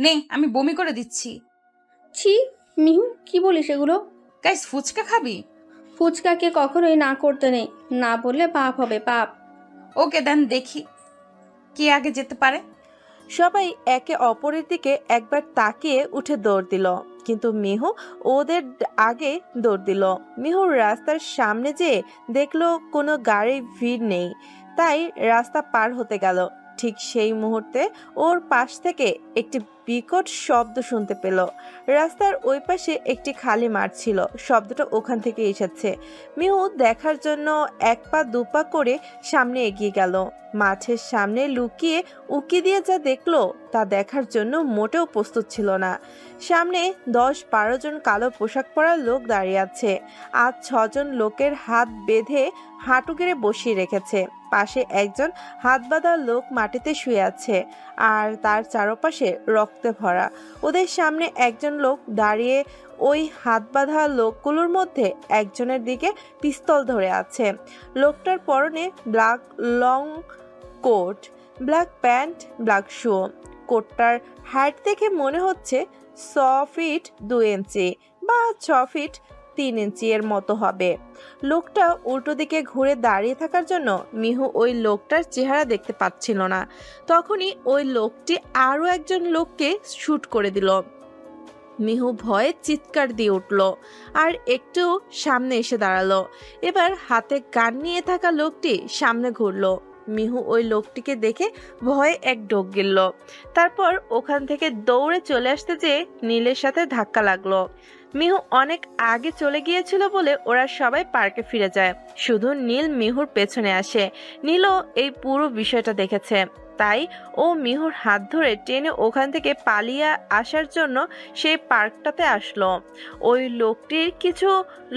নে আমি বমি করে দিচ্ছি। ছি, মিহু কি বলিস এগুলো? গাইস, ফুচকা খাবি? ফুচকাকে কখনোই না করতে নেই, না বললে পাপ হবে, পাপ। ওকে দেন, দেখি কে আগে যেতে পারে। সবাই একে অপরের দিকে একবার তাকিয়ে উঠে দৌড় দিল, কিন্তু মিহু ওদের আগে দৌড় দিল। মিহুর রাস্তার সামনে যেয়ে দেখলো কোনো গাড়ির ভিড় নেই, তাই রাস্তা পার হতে গেল। ঠিক সেই মুহূর্তে ওর পাশ থেকে একটি বিকট শব্দ শুনতে পেল। রাস্তার ওই পাশে একটি খালি মাঠ ছিল, শব্দটা ওখান থেকে এসেছে। মিহু দেখার জন্য এক পা দুপা করে সামনে এগিয়ে গেল। মাঠের সামনে লুকিয়ে উকি দিয়ে যা দেখলো তা দেখার জন্য মোটেও প্রস্তুত ছিল না। সামনে 10-12 জন কালো পোশাক পরা লোক দাঁড়িয়ে আছে। আজ 6 জন লোকের হাত বেঁধে হাঁটু গেড়ে বসিয়ে রেখেছে। পাশে একজন হাত বাঁধা লোক মাটিতে শুয়ে আছে, আর তার চারপাশে রক্তে ভরা। ওদের সামনে একজন লোক দাঁড়িয়ে ওই হাত বাঁধা লোকগুলোর মধ্যে একজনের দিকে পিস্তল ধরে আছে। লোকটার পরনে black long coat, black pant, black shoe. কোটটার হাইট দেখে মনে হচ্ছে 6 ফিট 2 ইঞ্চি বা 6 ফিট 3 ইঞ্চি এর মতো হবে। লোকটা উল্টো দিকে ঘুরে দাঁড়িয়ে থাকার জন্য মিহু ওই লোকটার চেহারা দেখতে পাচ্ছিল না। তখনই ওই লোকটি আরও একজন লোককে শুট করে দিল। মিহু ভয়ে চিৎকার দিয়ে উঠল আর একটু সামনে এসে দাঁড়ালো। এবার হাতে গান নিয়ে থাকা লোকটি সামনে ঘুরলো। মিহু ওই লোকটিকে দেখে ভয়ে এক ডোক গেল। তারপর ওখান থেকে দৌড়ে চলে আসতে যেয়ে নীলের সাথে ধাক্কা লাগলো। মিহু অনেক আগে চলে গিয়েছিল বলে ওরা সবাই পার্কে ফিরে যায়। শুধু নীল মিহুর পেছনে আসে। নীলও এই পুরো বিষয়টা দেখেছে, তাই ও মিহুর হাত ধরে টেনে ওখান থেকে পালিয়ে আসার জন্য সেই পার্কটাতে আসলো। ওই লোকটির কিছু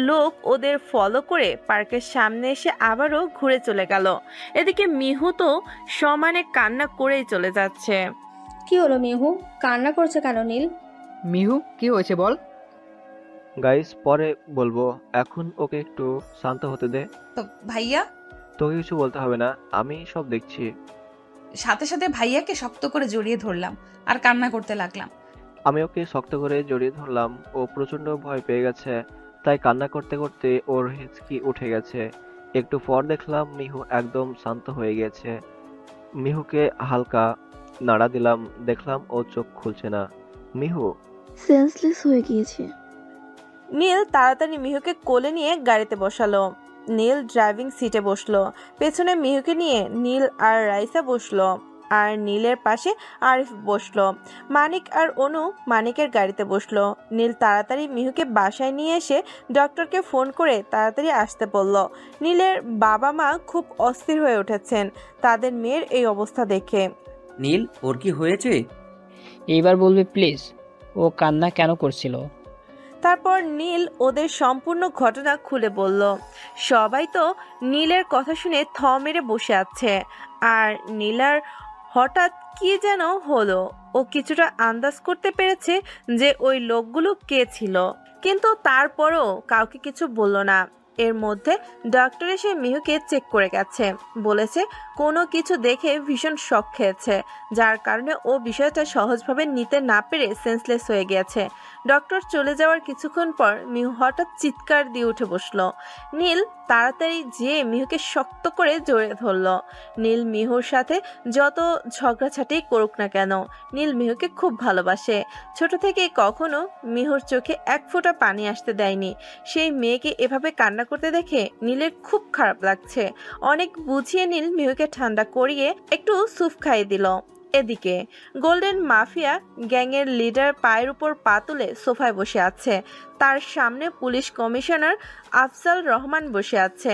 লোক ওদের ফলো করে পার্কের সামনে এসে আবারও ঘুরে চলে গেল। এদিকে মিহু তো সমানে কান্না করেই চলে যাচ্ছে। কি হলো মিহু, কান্না করছে কেন নীল? মিহু কি হয়েছে বল? গাইস পরে বলবো, এখন ওকে একটু শান্ত হতে দে। তো ভাইয়া? তোকে কিছু বলতে হবে না, আমি সব দেখছি। সাথে সাথে ভাইয়াকে শক্ত করে জড়িয়ে ধরলাম আর কান্না করতে লাগলাম। আমি ওকে শক্ত করে জড়িয়ে ধরলাম। ও প্রচন্ড ভয় পেয়ে গেছে, তাই কান্না করতে করতে ওর হিচকি উঠে গেছে। একটু পর দেখলাম মিহু একদম শান্ত হয়ে গেছে। মিহুকে হালকা নাড়া দিলাম, দেখলাম ও চোখ খুলছে না। মিহু, সেন্সলেস হয়ে গিয়েছে। নীল তাড়াতাড়ি মিহুকে কোলে নিয়ে গাড়িতে বসালো। নীল ড্রাইভিং সিটে বসলো। পেছনে মিহুকে নিয়ে নীল আর রাইসা বসলো, আর নীলের পাশে আরিফ বসলো। মানিক আর অনু মানিকের গাড়িতে বসলো। নীল তাড়াতাড়ি মিহুকে বাসায় নিয়ে এসে ডক্টরকে ফোন করে তাড়াতাড়ি আসতে বলল। নীলের বাবা মা খুব অস্থির হয়ে উঠেছেন তাদের মেয়ের এই অবস্থা দেখে। নীল, ওর কি হয়েছে? এইবার বলবে প্লিজ, ও কান্না কেন করছিল? তারপর নীল ওদের সম্পূর্ণ ঘটনা খুলে বলল। সবাই তো নীলের কথা শুনে থ মেরে বসে আছে, আর নীলার হঠাৎ কি যেন হলো। ও কিছুটা আন্দাজ করতে পেরেছে যে ওই লোকগুলো কে ছিল, কিন্তু তারপরও কাউকে কিছু বলল না। এর মধ্যে ডক্টর এসে মিহুকে চেক করে গেছে, বলেছে কোনো কিছু দেখে ভীষণ শক খেয়েছে, যার কারণে ও বিষয়টা সহজভাবে নিতে না পেরে সেন্সলেস হয়ে গিয়েছে। ডক্টর চলে যাওয়ার কিছুক্ষণ পর মিহু হঠাৎ চিৎকার দিয়ে উঠে বসলো। নীল তাড়াতাড়ি যেয়ে মিহুকে শক্ত করে জড়িয়ে ধরল। নীল মিহুর সাথে যত ঝগড়াঝাটি করুক না কেন, নীল মিহুকে খুব ভালোবাসে। ছোট থেকে কখনো মিহুর চোখে এক ফোঁটা পানি আসতে দেয়নি। সেই মেয়েকে এভাবে কান্না করতে দেখে নীলের খুব খারাপ লাগছে। অনেক বুঝিয়ে নীল মিহুকে ঠান্ডা করিয়ে একটু স্যুপ খাইয়ে দিল। এদিকে গোল্ডেন মাফিয়া গ্যাংয়ের লিডার পায়ের উপর পা তুলে সোফায় বসে আছে। তার সামনে পুলিশ কমিশনার আফজাল রহমান বসে আছে।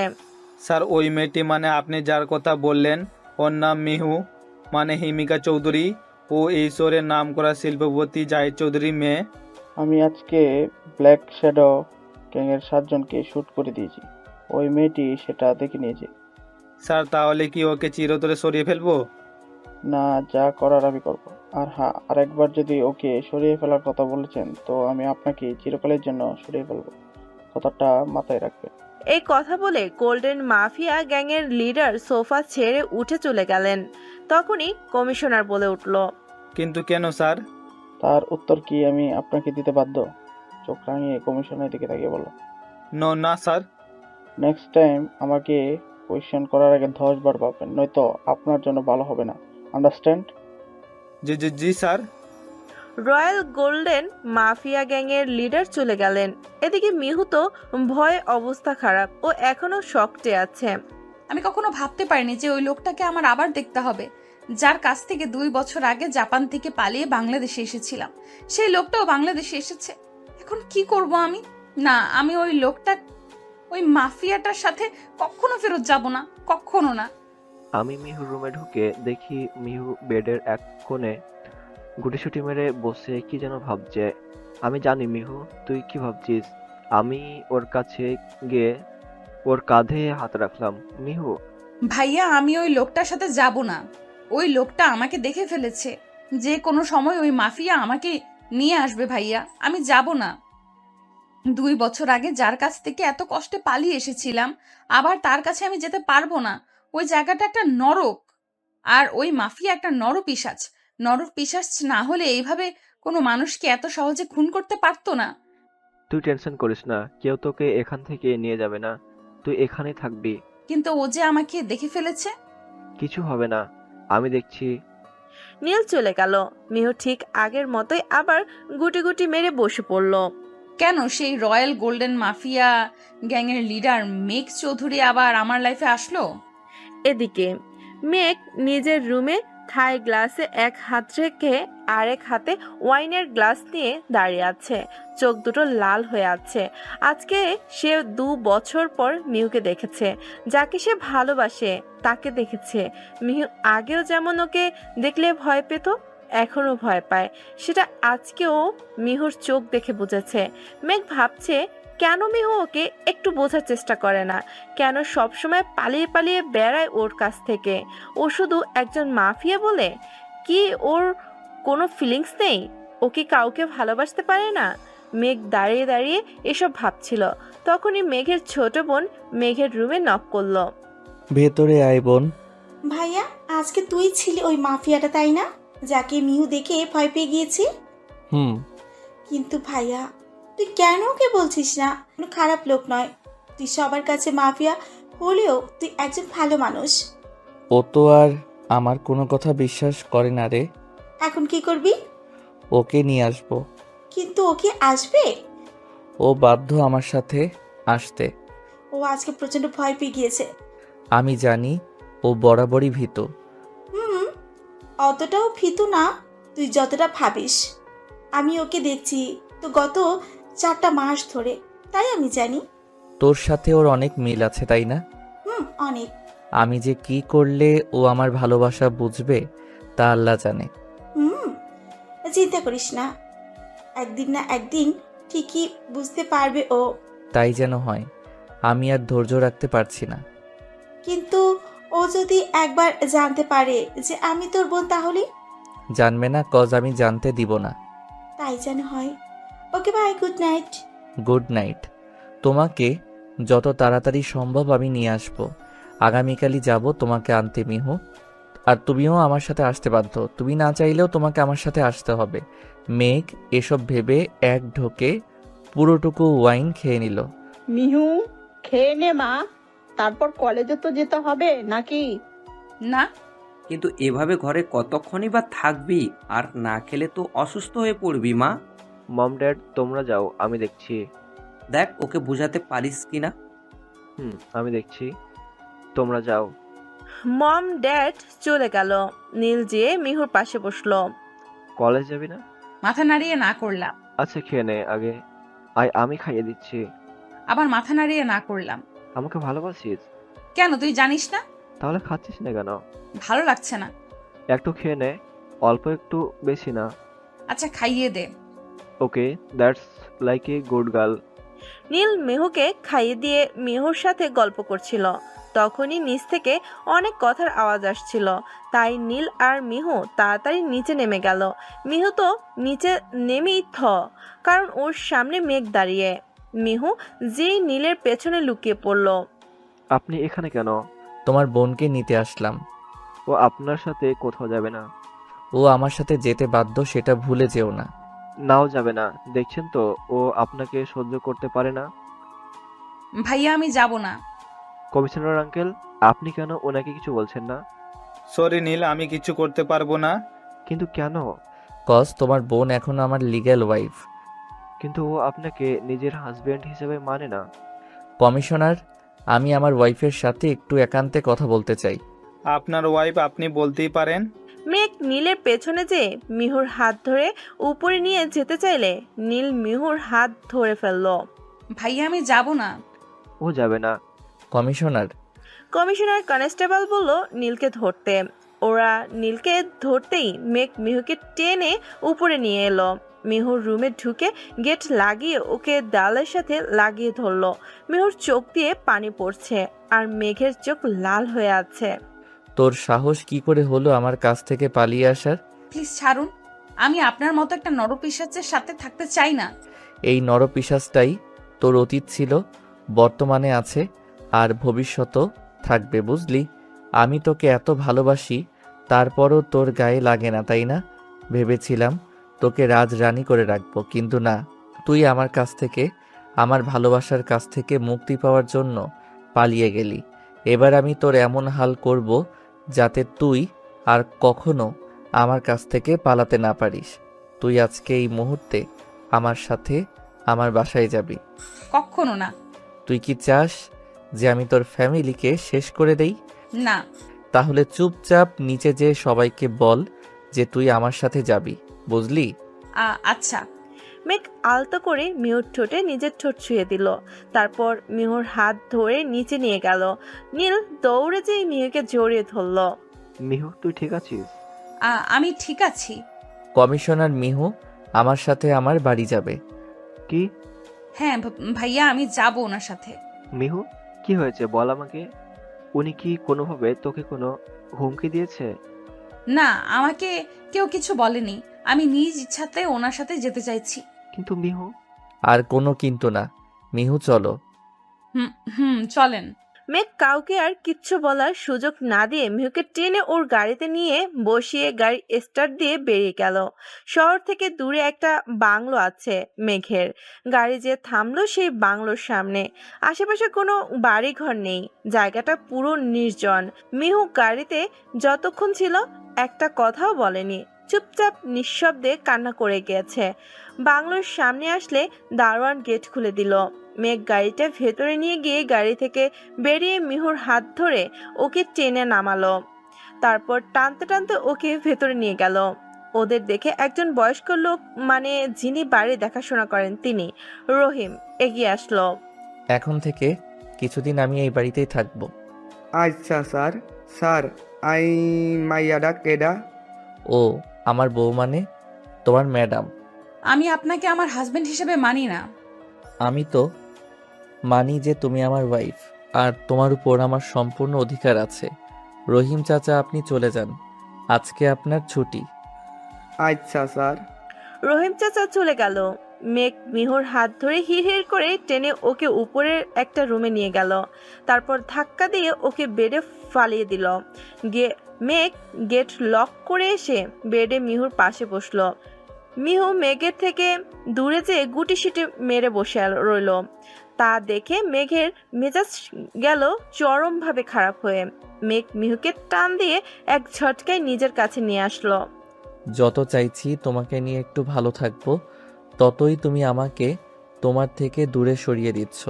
স্যার, ওই মেয়েটি মানে আপনি যার কথা বললেন, ওর নাম মিহু, মানে হিমিকা চৌধুরী। ও এই শহরের নাম করা শিল্পপতি জাহিদ চৌধুরীর মেয়ে। আমি আজকে ব্ল্যাক শ্যাডো গ্যাংয়ের 7 জনকে শ্যুট করে দিয়েছি। ওই মেয়েটি সেটা দেখে নিয়েছে। স্যার, তাহলে কি ওকে চিরতরে সরিয়ে ফেলবো? না, যা করার আমি করব। আর হ্যাঁ, আরেকবার যদি ওকে সরিয়ে ফেলার কথা বলেছেন, তো আমি আপনাকে চিরকালের জন্য সরিয়ে ফেলবো। কথাটা মাথায় রাখবেন। এই কথা বলে গোল্ডেন মাফিয়া গ্যাংয়ের লিডার সোফা ছেড়ে উঠে চলে গেলেন। তখনই কমিশনার বলে উঠল। কিন্তু কেন স্যার? তার উত্তর কি আমি আপনাকে দিতে বাধ্য? চোখ রাঙিয়ে কমিশনের দিকে তাকিয়ে বলল, নো না স্যার। নেক্সট টাইম আমাকে কোয়েশ্চেন করার আগে 10 বার ভাববেন, নয়তো আপনার জন্য ভালো হবে না। আন্ডারস্ট্যান্ড? জি জি জি স্যার। রয়্যাল গোল্ডেন মাফিয়া গ্যাংয়ের লিডার চলে গেলেন। এদিকে মিহু তো ভয়ে অবস্থা খারাপ, ও এখনো শকটে আছে। আমি কখনো ভাবতে পারিনি যে ওই লোকটাকে আমার আবার দেখতে হবে, যার কাছ থেকে 2 বছর আগে জাপান থেকে পালিয়ে বাংলাদেশে এসেছিলাম। সেই লোকটাও বাংলাদেশে এসেছে। এখন কি করব আমি? না, আমি ওই মাফিয়াটার সাথে কখনো ফেরত যাব না, কখনো না। আমি মিহুর রুমে ঢুকে দেখি মিহু বেডের এক কোণে গুটিসুটি মেরে বসে কি যেন ভাবছে। আমি জানি মিহু তুই কি ভাবছিস। আমি ওর কাছে গিয়ে ওর কাঁধে হাত রাখলাম। মিহু, ভাইয়া, আমি ওই লোকটার সাথে যাব না। ওই লোকটা আমাকে দেখে ফেলেছে। যে কোনো সময় ওই মাফিয়া আমাকে নিয়ে আসবে ভাইয়া। আমি যাব না। 2 বছর আগে যার কাছ থেকে এত কষ্টে পালিয়ে এসেছিলাম, আবার তার কাছে আমি যেতে পারবো না। ওই জায়গাটা একটা নরক, আর ওই মাফিয়া একটা নরপিশাচ। নরপিশাচ না হলে এইভাবে কোনো মানুষকে এত সহজে খুন করতে পারতো না। তুই টেনশন করিস না, কেউ তোকে এখান থেকে নিয়ে যাবে না। তুই এখানেই থাকবি। কিন্তু ও যে আমাকে দেখে ফেলেছে। কিছু হবে না, আমি দেখছি। নীল চলে গেল। মিহু ঠিক আগের মতোই আবার গুটি গুটি মেরে বসে পড়ল। কেন সেই রয়্যাল গোল্ডেন মাফিয়া গ্যাংয়ের লিডার মেঘ চৌধুরী আবার আমার লাইফে আসলো? এদিকে মেঘ নিজের রুমে থাই গ্লাসে এক হাত রেখে আরেক হাতে ওয়াইনের গ্লাস নিয়ে দাঁড়িয়ে আছে। চোখ দুটো লাল হয়ে আছে। আজকে সে 2 বছর পর মিহুকে দেখেছে, যাকে সে ভালোবাসে তাকে দেখেছে। মিহু আগেও যেমন ওকে দেখলে ভয় পেত, এখনো ভয় পায়। সেটা আজকেও মিহুর চোখ দেখে বুঝেছে। মেঘ ভাবছে কেন মিহু ওকে একটু বোঝার চেষ্টা করে না, কেন সবসময় পালিয়ে পালিয়ে বেড়ায় ওর কাছ থেকে। ও শুধু একজন মাফিয়া বলে কি ওর কোনো ফিলিংস নেই? ও কি কাউকে ভালোবাসতে পারে না? মেঘ দাঁড়িয়ে দাঁড়িয়ে এসব ভাবছিল। তখনই মেঘের ছোট বোন মেঘের রুমে নক করলো। ভেতরে আয় বোন। ভাইয়া, আজকে তুই ছিলি ওই মাফিয়াটা, তাই না? যাকে মিহু দেখে ভয় পেয়ে গিয়েছি। হুম। কিন্তু ভাইয়া, তুই কেন ওকে বলছিস না? কোনো খারাপ লোক নয়। তুই সবার কাছে মাফিয়া হলেও তুই একজন ভালো মানুষ। ও তো আর আমার কোনো কথা বিশ্বাস করে না রে। এখন কি করবি? ওকে নিয়ে আসবো। কিন্তু ওকে আসবে? ও বাধ্য আমার সাথে আসতে। ও আজকে প্রচন্ড ভয় পেয়ে গিয়েছে। আমি জানি ও বরাবরই ভীত। হুম, অতটাও ভীতু না তুই যতটা ভাবিস। আমি ওকে দেখছি তো গত 4টা মাস ধরে, তাই আমি জানি। তোর সাথে ওর অনেক মিল আছে, তাই না? অনেক। আমি যে কি করলে ও আমার ভালোবাসা বুঝবে তা আল্লাহ জানে। চিন্তা করিস না, একদিন না একদিন ঠিকই বুঝতে পারবে ও। তাই যেন হয়। আমি আর ধৈর্য রাখতে পারছি না। কিন্তু ও যদি একবার জানতে পারে যে আমি তোর বোন, তাহলে? জানবে না, কজ আমি জানতে দিব না। তাই যেন হয়। Okay bye, good night. Good night. তোমাকে যত তাড়াতাড়ি সম্ভব আমি নিয়ে আসবো। আগামীকালই যাব তোমাকে আনতে মিহু। আর তুমিও আমার সাথে আসতে বাধ্য। তুমি না চাইলেও তোমাকে আমার সাথে আসতে হবে। মেঘ এসব ভেবে এক ঢোকে পুরোটুকু ওয়াইন খেয়ে নিল। মিহু, খেয়ে নে মা, তারপর কলেজে তো যেতে হবে নাকি? না। কিন্তু এভাবে ঘরে কতক্ষণই বা থাকবি? আর না খেলে তো অসুস্থ হয়ে পড়বি মা। মম ড্যাড তোমরা যাও, আমি দেখছি। দেখ ওকে বোঝাতে পারিস কিনা। আমি দেখছি, তোমরা যাও। মম ড্যাড চলে গেল। নীল যেয়ে মিহুর পাশে বসলো। কলেজ যাবি না? মাথা নাড়িয়ে না করলাম। আচ্ছা খেয়ে নে আগে। আমি খাইয়ে দিচ্ছি। আবার মাথা নাড়িয়ে না করলাম। আমাকে ভালোবাসিস? কেন, তুই জানিস না? তাহলে খাচ্ছিস না কেন? ভালো লাগছে না। একটু খেয়ে নে, অল্প একটু, বেশি না। আচ্ছা, খাইয়ে দে। Okay, that's like a good girl. Neel মিহুকে খাইয়ে দিয়ে মিহুর সাথে গল্প করছিল। তখনই নিচ থেকে অনেক কথার আওয়াজ আসছিল। তাই নীল আর মিহু তাড়াতাড়ি নিচে নেমে গেল। মিহু তো নিচে নেমেই কারণ ওর সামনে মেঘ দাঁড়িয়ে। মিহু যেই নীলের পেছনে লুকিয়ে পড়ল। আপনি এখানে কেন? তোমার বোনকে নিতে আসলাম। ও আপনার সাথে কোথাও যাবে না। ও আমার সাথে যেতে বাধ্য, সেটা ভুলে যেও না। নাও যাবে না, দেখছেন তো ও আপনাকে সহ্য করতে পারে না। ভাইয়া আমি যাব না। কমিশনার আঙ্কেল, আপনি কেন ওনাকে কিছু বলছেন না? সরি নীল, আমি কিছু করতে পারবো না। কিন্তু কেন? কজ তোমার বোন এখন আমার লিগ্যাল ওয়াইফ। কিন্তু ও আপনাকে নিজের হাজবেন্ড হিসেবে মানে না। কমিশনার, আমি আমার ওয়াইফের সাথে একটু একান্তে কথা বলতে চাই। আপনার ওয়াইফ, আপনি বলতেই পারেন। মেঘ নীলের পেছনে যে মিহুর হাত ধরে উপরে নিয়ে যেতে চাইলে নীল মিহুর হাত ধরে ফেলল। ভাইয়া আমি যাব না। ও যাবে না। কমিশনার, কমিশনার কনস্টেবল বলল নীলকে ধরতে। ওরা নীলকে ধরতেই মেঘ মিহুকে টেনে উপরে নিয়ে এলো। মিহুর রুমে ঢুকে গেট লাগিয়ে ওকে দেওয়ালের সাথে লাগিয়ে ধরলো। মিহুর চোখ দিয়ে পানি পড়ছে আর মেঘের চোখ লাল হয়ে আছে। তোর সাহস কি করে হলো আমার কাছ থেকে পালিয়ে আসার? প্লিজ ছাড়ুন। আমি আপনার মতো একটা নরপিশাচের সাথে থাকতে চাই না। এই নরপিশাচটাই তোর অতীত ছিল, বর্তমানে আছে, আর ভবিষ্যতও থাকবে, বুঝলি? আমি তোকে এত ভালোবাসি, তারপরও তোর গায়ে লাগে না, তাই না? ভেবেছিলাম তোকে রাজরানী করে রাখবো, কিন্তু না, তুই আমার কাছ থেকে, আমার ভালোবাসার কাছ থেকে মুক্তি পাওয়ার জন্য পালিয়ে গেলি। এবার আমি তোর এমন হাল করব যাতে তুই আর কখনো আমার কাছ থেকে পালাতে না পারিস। তুই আজকে এই মুহূর্তে আমার সাথে আমার বাসায় যাবি। কখনো না। তুই কি চাস যে আমি তোর ফ্যামিলিকে শেষ করে দেই? না। তাহলে চুপচাপ নিচে যেয়ে সবাইকে বল যে তুই আমার সাথে যাবি, বুঝলি? আচ্ছা। মেঘ আলতো করে মিহুর ঠোঁটে নিজের ঠোঁট ছুঁয়ে দিল। তারপর মিহুর হাত ধরে নিচে নিয়ে গেল। নীল দৌড়ে যেয়ে মিহুকে জড়িয়ে ধরল। মিহু, তুই ঠিক আছিস? আমি ঠিক আছি। কমিশনার মিহু আমার সাথে আমার বাড়ি যাবে। কি? হ্যাঁ ভাইয়া আমি যাব ওনার সাথে। মিহু, কি হয়েছে বল আমাকে। উনি কি কোনোভাবে তোকে কোনো হুমকি দিয়েছে? না, আমাকে কেউ কিছু বলেনি। আমি নিজ ইচ্ছাতে ওনার সাথে যেতে চাইছি। কিন্তু মিহু। আর কোনো কিন্তু না, মিহু চলো। চলেন। মেঘ কাউকে আর কিচ্ছু বলার সুযোগ না দিয়ে মিহুকে টেনে ওর গাড়িতে নিয়ে বসিয়ে গাড়ি স্টার্ট দিয়ে বেরিয়ে গেল। শহর থেকে দূরে একটা বাংলো আছে মেঘের। গাড়ি যে থামলো সেই বাংলোর সামনে। আশেপাশে কোনো বাড়িঘর নেই, জায়গাটা পুরো নির্জন। মিহু গাড়িতে যতক্ষণ ছিল একটা কথাও বলেনি, চুপচাপ নিঃশব্দে কান্না করে গিয়েছে। বাংলোর সামনে আসলে দারোয়ান গেট খুলে দিল। মেঘ গাড়িটা ভেতরে নিয়ে গিয়ে গাড়ি থেকে বেরিয়ে মিহুর হাত ধরে ওকে টেনে নামালো। তারপর টানতে টানতে ওকে ভেতরে নিয়ে গেল। ওদের দেখে একজন বয়স্ক লোক, মানে যিনি বাড়ি দেখাশোনা করেন তিনি, রহিম, এগিয়ে আসলো। এখন থেকে কিছুদিন আমি এই বাড়িতেই থাকবো। আচ্ছা স্যার। স্যার, আই মাইয়াডা কেডা? ও আমার বউ, মানে তোমার ম্যাডাম। আমি আপনাকে আমার হাজবেন্ড হিসেবে মানি না। আমি তো মানি যে তুমি আমার ওয়াইফ, আর তোমার উপর আমার সম্পূর্ণ অধিকার আছে। রহিম চাচা, আপনি চলে যান, আজকে আপনার ছুটি। আচ্ছা স্যার। রহিম চাচা চলে গেল। মেঘ মিহুর হাত ধরে হিড় করে টেনে ওকে উপরের একটা রুমে নিয়ে গেল। তারপর ধাক্কা দিয়ে ওকে বেডে ফালিয়ে দিল। মেঘ গেট লক করে এসে বেডে মিহুর পাশে বসলো। মিহু মেঘের থেকে দূরে যেয়ে গুটি সিটি মেরে বসে রইল। তা দেখে মেঘের মেজাজ গেল চরমভাবে খারাপ হয়ে। মেঘ মিহুকে টান দিয়ে এক ঝটকায় নিজের কাছে নিয়ে আসলো। যত চাইছি তোমাকে নিয়ে একটু ভালো থাকবো, ততই তুমি আমাকে তোমার থেকে দূরে সরিয়ে দিচ্ছ,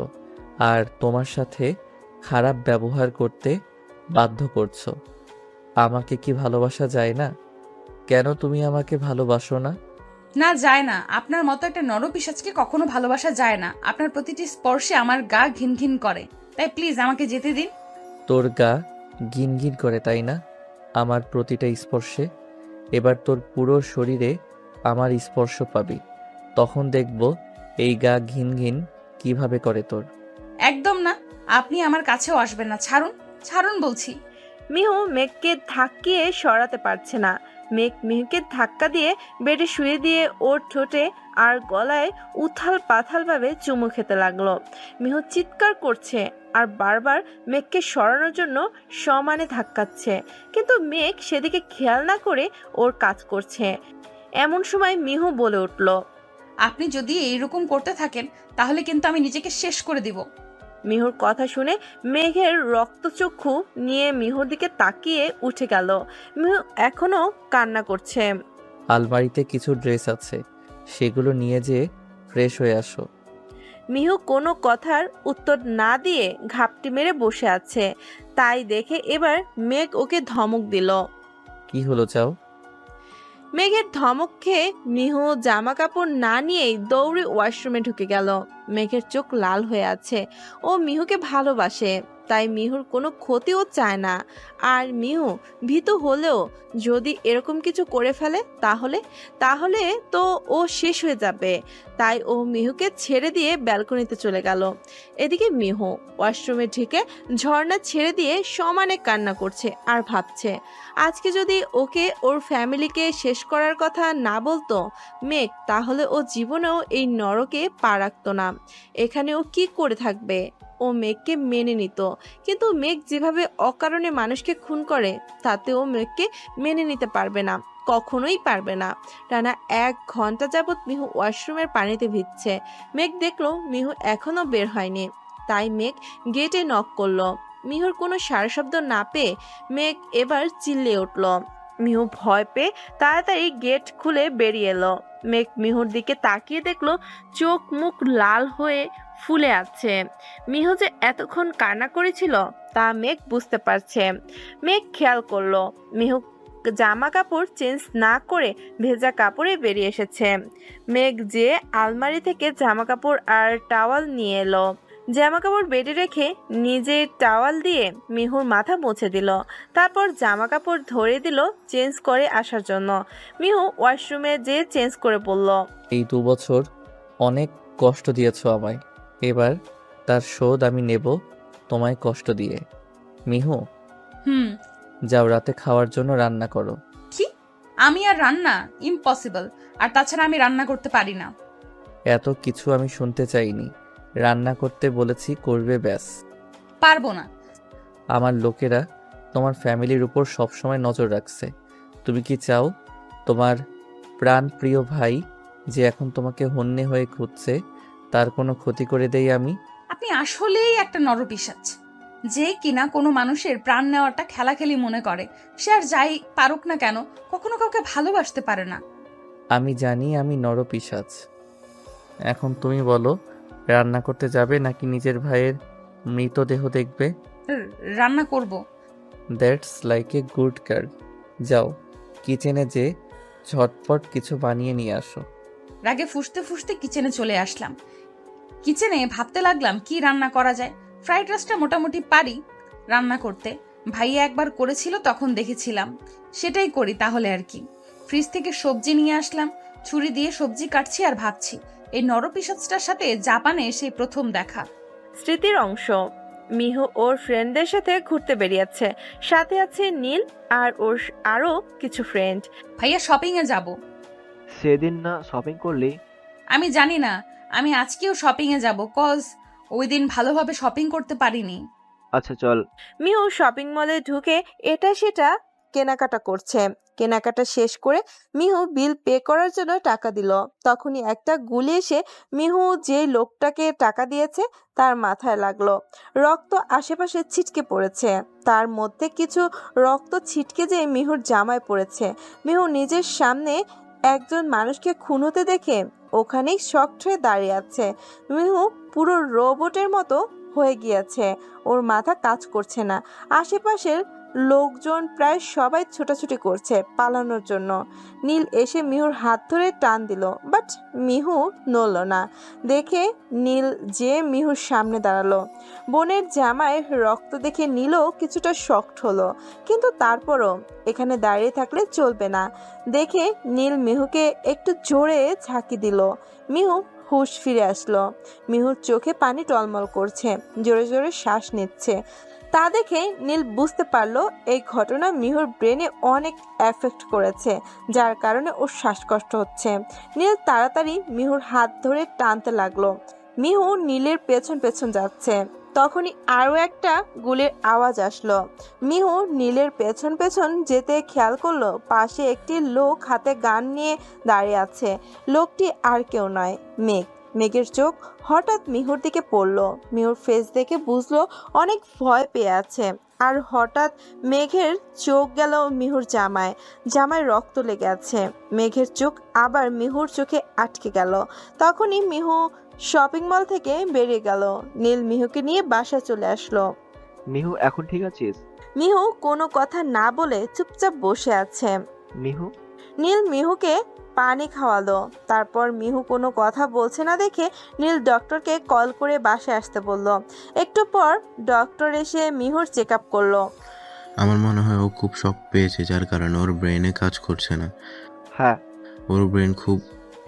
আর তোমার সাথে খারাপ ব্যবহার করতে বাধ্য করছো। আমাকে কি ভালোবাসা যায় না? কেন তুমি আমাকে ভালোবাসো না? না, যায় না। আপনার মতো একটা নরপিশাচকে কখনো ভালোবাসা যায় না। আপনার প্রতিটি স্পর্শে আমার গা ঘিন ঘিন করে। তাই প্লিজ আমাকে যেতে দিন। তোর গা ঘিন ঘিন করে, তাই না? আমার প্রতিটা স্পর্শে। এবার তোর পুরো শরীরে আমার স্পর্শ পাবি, তখন দেখব এই গা ঘিন ঘিন কিভাবে করে তোর। একদম না, আপনি আমার কাছেও আসবেন না। ছাড়ুন, ছাড়ুন বলছি। মিহু মেঘকে ধাক্কিয়ে সরাতে পারছে না। মেঘ মিহুকে ধাক্কা দিয়ে বেডে শুয়ে দিয়ে ওর ঠোঁটে আর গলায় উথাল পাথাল ভাবে চুমু খেতে লাগলো। মিহু চিৎকার করছে আর বারবার মেঘকে সরানোর জন্য সমানে ধাক্কাচ্ছে, কিন্তু মেঘ সেদিকে খেয়াল না করে ওর কাজ করছে। এমন সময় মিহু বলে উঠল, আপনি যদি এইরকম করতে থাকেন তাহলে কিন্তু আমি নিজেকে শেষ করে দিব। মিহুর কথা শুনে মেঘের রক্তচক্ষু নিয়ে মিহুর দিকে তাকিয়ে উঠে গেল। মিহু এখনো কান্না করছে। আলমারিতে কিছু ড্রেস আছে, সেগুলো নিয়ে যেয়ে ফ্রেশ হয়ে আসো। মিহু কোনো কথার উত্তর না দিয়ে ঘাপটি মেরে বসে আছে। তাই দেখে এবার মেঘ ওকে ধমক দিল। কি হলো চাও? মেঘের ধমক খেয়ে মিহু জামা কাপড় না নিয়েই দৌড়ে ওয়াশরুমে ঢুকে গেল। মেঘের চোখ লাল হয়ে আছে। ও মিহুকে ভালোবাসে, তাই মিহুর কোনো ক্ষতিও চায় না। আর মিহু ভীতু হলেও যদি এরকম কিছু করে ফেলে তাহলে তো ও শেষ হয়ে যাবে। তাই ও মিহুকে ছেড়ে দিয়ে ব্যালকনিতে চলে গেল। এদিকে মিহু ওয়াশরুমে ঢুকে ঝর্ণা ছেড়ে দিয়ে সমানে কান্না করছে আর ভাবছে, আজকে যদি ওকে ওর ফ্যামিলিকে শেষ করার কথা না বলতো মেঘ, তাহলে ও জীবনেও এই নরকে পা রাখতো না। এখানে ও কি করে থাকবে? ও মেঘকে মেনে নিত, কিন্তু মেঘ যেভাবে অকারণে মানুষকে খুন করে তাতে ও মেঘকে মেনে নিতে পারবে না, কখনোই পারবে না। টানা 1 ঘন্টা যাবৎ মিহু ওয়াশরুমের পানিতে ভিজছে। মেঘ দেখলো মিহু এখনো বের হয়নি, তাই মেঘ গেটে নক করলো। মিহুর কোনো সারা শব্দ না পেয়ে মেঘ এবার চিল্লিয়ে উঠল। মিহু ভয় পেয়ে তাড়াতাড়ি গেট খুলে বেরিয়ে এলো। মেঘ মিহুর দিকে তাকিয়ে দেখলো চোখ মুখ লাল হয়ে ফুলে আছে। মিহু যে এতক্ষণ কান্না করেছিল তা মেঘ বুঝতে পারছে। মেঘ খেয়াল করলো মিহু জামা কাপড় চেঞ্জ না করে ভেজা কাপড়ে বেরিয়ে এসেছে। মেঘ যে আলমারি থেকে জামা কাপড় আর টাওয়াল নিয়ে এলো। জামা কাপড় বেডে রেখে নিজে টাওয়াল দিয়ে মিহুর মাথা মুছে দিল। তারপর জামা কাপড় ধরে দিল চেঞ্জ করে আসার জন্য। মিহু ওয়াশরুমে যেয়ে চেঞ্জ করে বলল, এই 2 বছর অনেক কষ্ট দিয়েছো আমায়, এবার তার শোধ আমি নেব তোমায় কষ্ট দিয়ে। মিহু, যাও রাতে খাওয়ার জন্য রান্না করো। কি? আমি আর রান্না? ইম্পসিবল। আর তাছাড়া আমি রান্না করতে পারি না। এত কিছু আমি শুনতে চাইনি, রান্না করতে বলেছি, করবে ব্যাস। পারবো না। আমার লোকেরা তোমার ফ্যামিলির উপর সবসময় নজর রাখছে। তুমি কি চাও তোমার প্রাণ প্রিয় ভাই যে এখন তোমাকে হন্যে হয়ে খুঁজছে তার কোনো ক্ষতি করে দেই আমি? আপনি আসলেই একটা নরপিশাচ, যে কিনা কোনো মানুষের প্রাণ নেওয়াটা খেলাখেলি মনে করে। সে আর যাই পারুক না কেন, কখনো কাউকে ভালোবাসতে পারে না। আমি জানি আমি নরপিশাচ। এখন তুমি বলো, রান্না করতে যাবে নাকি নিজের ভাইয়ের মৃতদেহ দেখবে? রান্না করব। That's like a good girl. যাও কিচেনে যে ঝটপট কিছু বানিয়ে নিয়ে আসো। রাগে ফুঁসতে ফুঁসতে কিচেনে চলে আসলাম। কিচেনে ভাবতে লাগলাম কি রান্না করা যায়। ফ্রাইড রাইসটা মোটামুটি পারি রান্না করতে, ভাইয়া একবার করেছিল তখন দেখেছিলাম, সেটাই করি তাহলে আর কি। ফ্রিজ থেকে সবজি নিয়ে আসলাম, ছুরি দিয়ে সবজি কাটছি আর ভাবছি এই নরপিশাচটার সাথে জাপানে সেই প্রথম দেখা। স্মৃতির অংশ। মিহু ওর ফ্রেন্ডদের সাথে ঘুরতে বেরিয়েছে, সাথে আছে নীল আর ওর আরো কিছু ফ্রেন্ড। ভাইয়া শপিং এ যাব। সেদিন না শপিং করলি? আমি জানি না, আমি আজকেও শপিং এ যাব, কজ ওই দিন ভালোভাবে শপিং করতে পারিনি। আচ্ছা চল। মিহু শপিং মলে ঢুকে এটা সেটা কেনাকাটা করছে। কেনাকাটা শেষ করে মিহু বিল পে করার জন্য টাকা দিল। তখনই একটা গুলি এসে মিহু যে লোকটাকে টাকা দিয়েছে তার মাথায় লাগলো। রক্ত আশেপাশে ছিটকে পড়েছে, তার মধ্যে কিছু রক্ত ছিটকে যেয়ে মিহুর জামায় পড়েছে। মিহু নিজের সামনে একজন মানুষকে খুন হতে দেখে ওখানেই শকড হয়ে দাঁড়িয়ে আছে। মিহু পুরো রোবটের মতো হয়ে গিয়েছে, ওর মাথা কাজ করছে না। আশেপাশের লোকজন প্রায় সবাই ছোটাছুটি করছে পালানোর জন্য। নীল এসে মিহুর হাত ধরে টান দিল, বাট মিহু নড়ল না। দেখে নীল যে মিহুর সামনে দাঁড়ালো। বোনের জামায় রক্ত দেখে নীলও কিছুটা শকড হলো, কিন্তু তারপরও এখানে দাঁড়িয়ে থাকলে চলবে না দেখে নীল মিহুকে একটু জোরে ঝাঁকি দিল। মিহু হুঁশ ফিরে আসলো। মিহুর চোখে পানি টলমল করছে, জোরে জোরে শ্বাস নিচ্ছে। তা দেখে নীল বুঝতে পারলো এই ঘটনা মিহুর ব্রেনে অনেক এফেক্ট করেছে, যার কারণে ওর শ্বাসকষ্ট হচ্ছে। নীল তাড়াতাড়ি মিহুর হাত ধরে টানতে লাগলো। মিহু নীলের পেছন পেছন যাচ্ছে। তখনই আরও একটা গুলির আওয়াজ আসলো। মিহু নীলের পেছন পেছন যেতে খেয়াল করলো পাশে একটি লোক হাতে গান নিয়ে দাঁড়িয়ে আছে। লোকটি আর কেউ নয়, মেঘ। মেঘের চোখ হঠাৎ মিহুর দিকে পড়লো। মিহুর ফেস দেখে বুঝলো অনেক ভয় পেয়ে আছে। আর হঠাৎ মেঘের চোখ গেল মিহুর জামায় রক্ত লেগে আছে। মেঘের চোখ আবার মিহুর চোখে আটকে গেল। তখনই মিহু শপিং মল থেকে বেরিয়ে গেল। নীল মিহুকে নিয়ে বাসা চলে আসলো। মিহু, এখন ঠিক আছিস? মিহু কোনো কথা না বলে চুপচাপ বসে আছে। মিহু, নীল মিহুকে পানি খাওয়ালো। তারপর মিহু কোনো কথা বলছে না দেখে নীল ডক্টরকে কল করে বাসায় আসতে বলল। একটু পর ডক্টর এসে মিহুর চেক আপ করলো। আমার মনে হয় ও খুব শক পেয়েছে, যার কারণে ওর ব্রেনে কাজ করছে না। হ্যাঁ, ওর ব্রেন খুব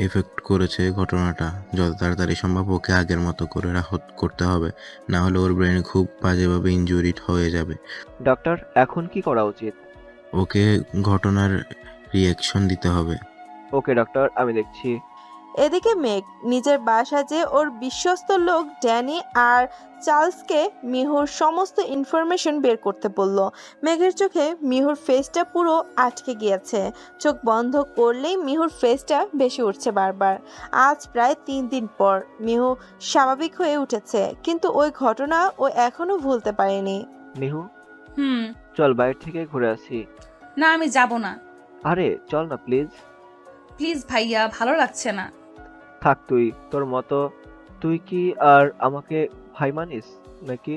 এফেক্ট করেছে ঘটনাটা। যত তাড়াতাড়ি সম্ভব ওকে আগের মতো করে রাহত করতে হবে, না হলে ওর ব্রেন খুব বাজেভাবে ইনজুরিড হয়ে যাবে। ডক্টর, এখন কি করা উচিত? ওকে ঘটনার রিয়াকশন দিতে হবে। ওকে ডক্টর, আমি দেখছি। এদিকে মেঘ নিজের বাসায় যে ওর বিশ্বস্ত লোক ড্যানি আর চার্লসকে মিহুর সমস্ত ইনফরমেশন বের করতে বলল। মেঘের চোখে মিহুর ফেসটা পুরো আটকে গিয়েছে। চোখ বন্ধ করলেই মিহুর ফেসটা বেশি উঠছে বারবার। আজ প্রায় 3 দিন পর মিহু স্বাভাবিক হয়ে উঠেছে, কিন্তু ওই ঘটনা ও এখনো ভুলতে পারেনি। মিহু, হুম। চল বাইরে থেকে ঘুরে আসি। না, আমি যাব না। আরে চল না প্লিজ। প্লিজ ভাইয়া, ভালো লাগছে না। থাক তুই, তোর মতো। তুই কি আর আমাকে ভাই মানিস নাকি?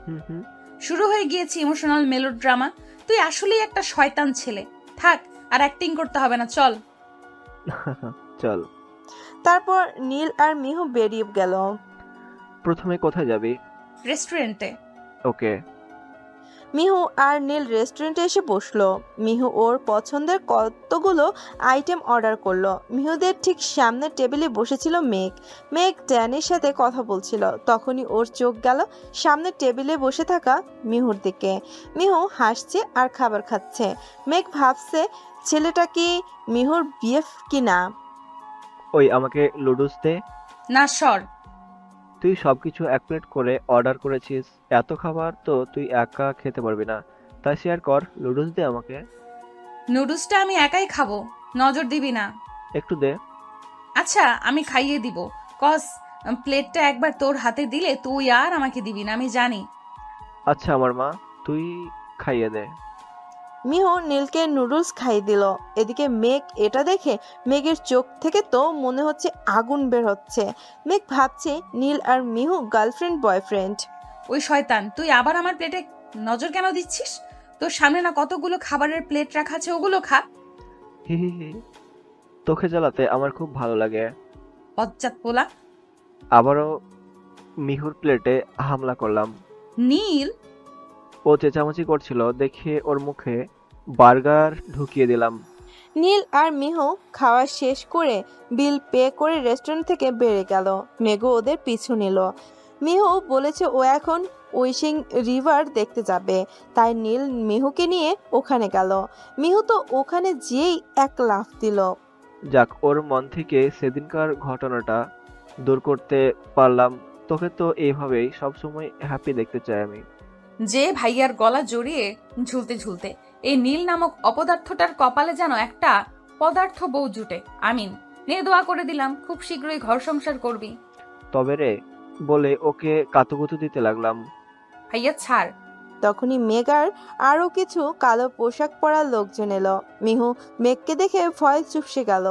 হুম। শুরু হয়ে গিয়েছে ইমোশনাল মেলোড্রামা। তুই আসলেই একটা শয়তান ছেলে। থাক, আর অ্যাক্টিং করতে হবে না, চল। চল। তারপর নীল আর মিহু বেরিয়ে গেল। প্রথমে কোথায় যাবি? রেস্টুরেন্টে। ওকে। মিহু আর নীল রেস্টুরেন্টে এসে বসলো। মিহু ওর পছন্দের কতগুলো আইটেম অর্ডার করলো। মিহুদের ঠিক সামনের টেবিলে বসেছিল মেঘ ড্যানির সাথে কথা বলছিল। তখনই ওর চোখ গেল সামনের টেবিলে বসে থাকা মিহুর দিকে। মিহু হাসছে আর খাবার খাচ্ছে। মেঘ ভাবছে ছেলেটা কি মিহুর বিএফ কি না। ওই, আমাকে লুডুস দে। না, সর। তুই সবকিছু 1 প্লেট করে অর্ডার করেছিস। এত খাবার তো তুই একা খেতে পারবি না, তাই শেয়ার কর। লুডুস দে আমাকে। নুডলসটা আমি একাই খাবো, নজর দিবি না। একটু দে। আচ্ছা, আমি খাইয়ে দিব। কস প্লেটটা একবার তোর হাতে দিলে তুই আর আমাকে দিবি না, আমি জানি। আচ্ছা আমার মা, তুই খাইয়ে দে। মিহু নীলকে নুডলস খাইয়ে দিল। এদিকে মেঘ এটা দেখে মেঘের চোখ থেকে তো মনে হচ্ছে আগুন বের হচ্ছে। মেঘ ভাবছে নীল আর মিহু গার্লফ্রেন্ড বয়ফ্রেন্ড। ওই শয়তান, তুই আবার আমার প্লেটে নজর কেন দিচ্ছিস? তোর সামনে না কতগুলো খাবারের প্লেট রাখা আছে, ওগুলো খা। হি হি হি, তোকে জ্বালাতে আমার খুব ভালো লাগে। বজ্জাত পোলা। আবারও মিহুর প্লেটে হামলা করলাম। নীল, ও চেঁচামেচি করছিল দেখে ওর মুখে বার্গার ঢুকিয়ে দিলাম। নীল আর মিহু খাওয়া শেষ করে বিল পে করে রেস্টুরেন্ট থেকে বেরিয়ে গেল। মেঘও ওদের পিছু নিল। মিহু বলেছে ও এখন উইশিং রিভার দেখতে যাবে, তাই নীল মিহুকে নিয়ে ওখানে গেল। মিহু তো ওখানে যেই এক লাফ দিল। যাক, ওর মন থেকে সেদিনকার ঘটনাটা দূর করতে পারলাম। তোকে তো এইভাবেই সবসময় হ্যাপি দেখতে চাই আমি। যে ভাইয়ার গলা জড়িয়ে ঝুলতে ঝুলতে এই নীল নামক অপদার্থটার কপালে যেন একটা পদার্থ বউ জুটে। আমিন। নে, দোয়া করে দিলাম, খুব শীঘ্রই ঘর সংসার করবি। তবে রে বলে ওকে কাতুকুতু দিতে লাগলাম। ভাইয়া ছাড়। তখনই মেঘার আরো কিছু কালো পোশাক পরা লোকজন এলো। মিহু মেঘকে দেখে ভয় চুপসে গেল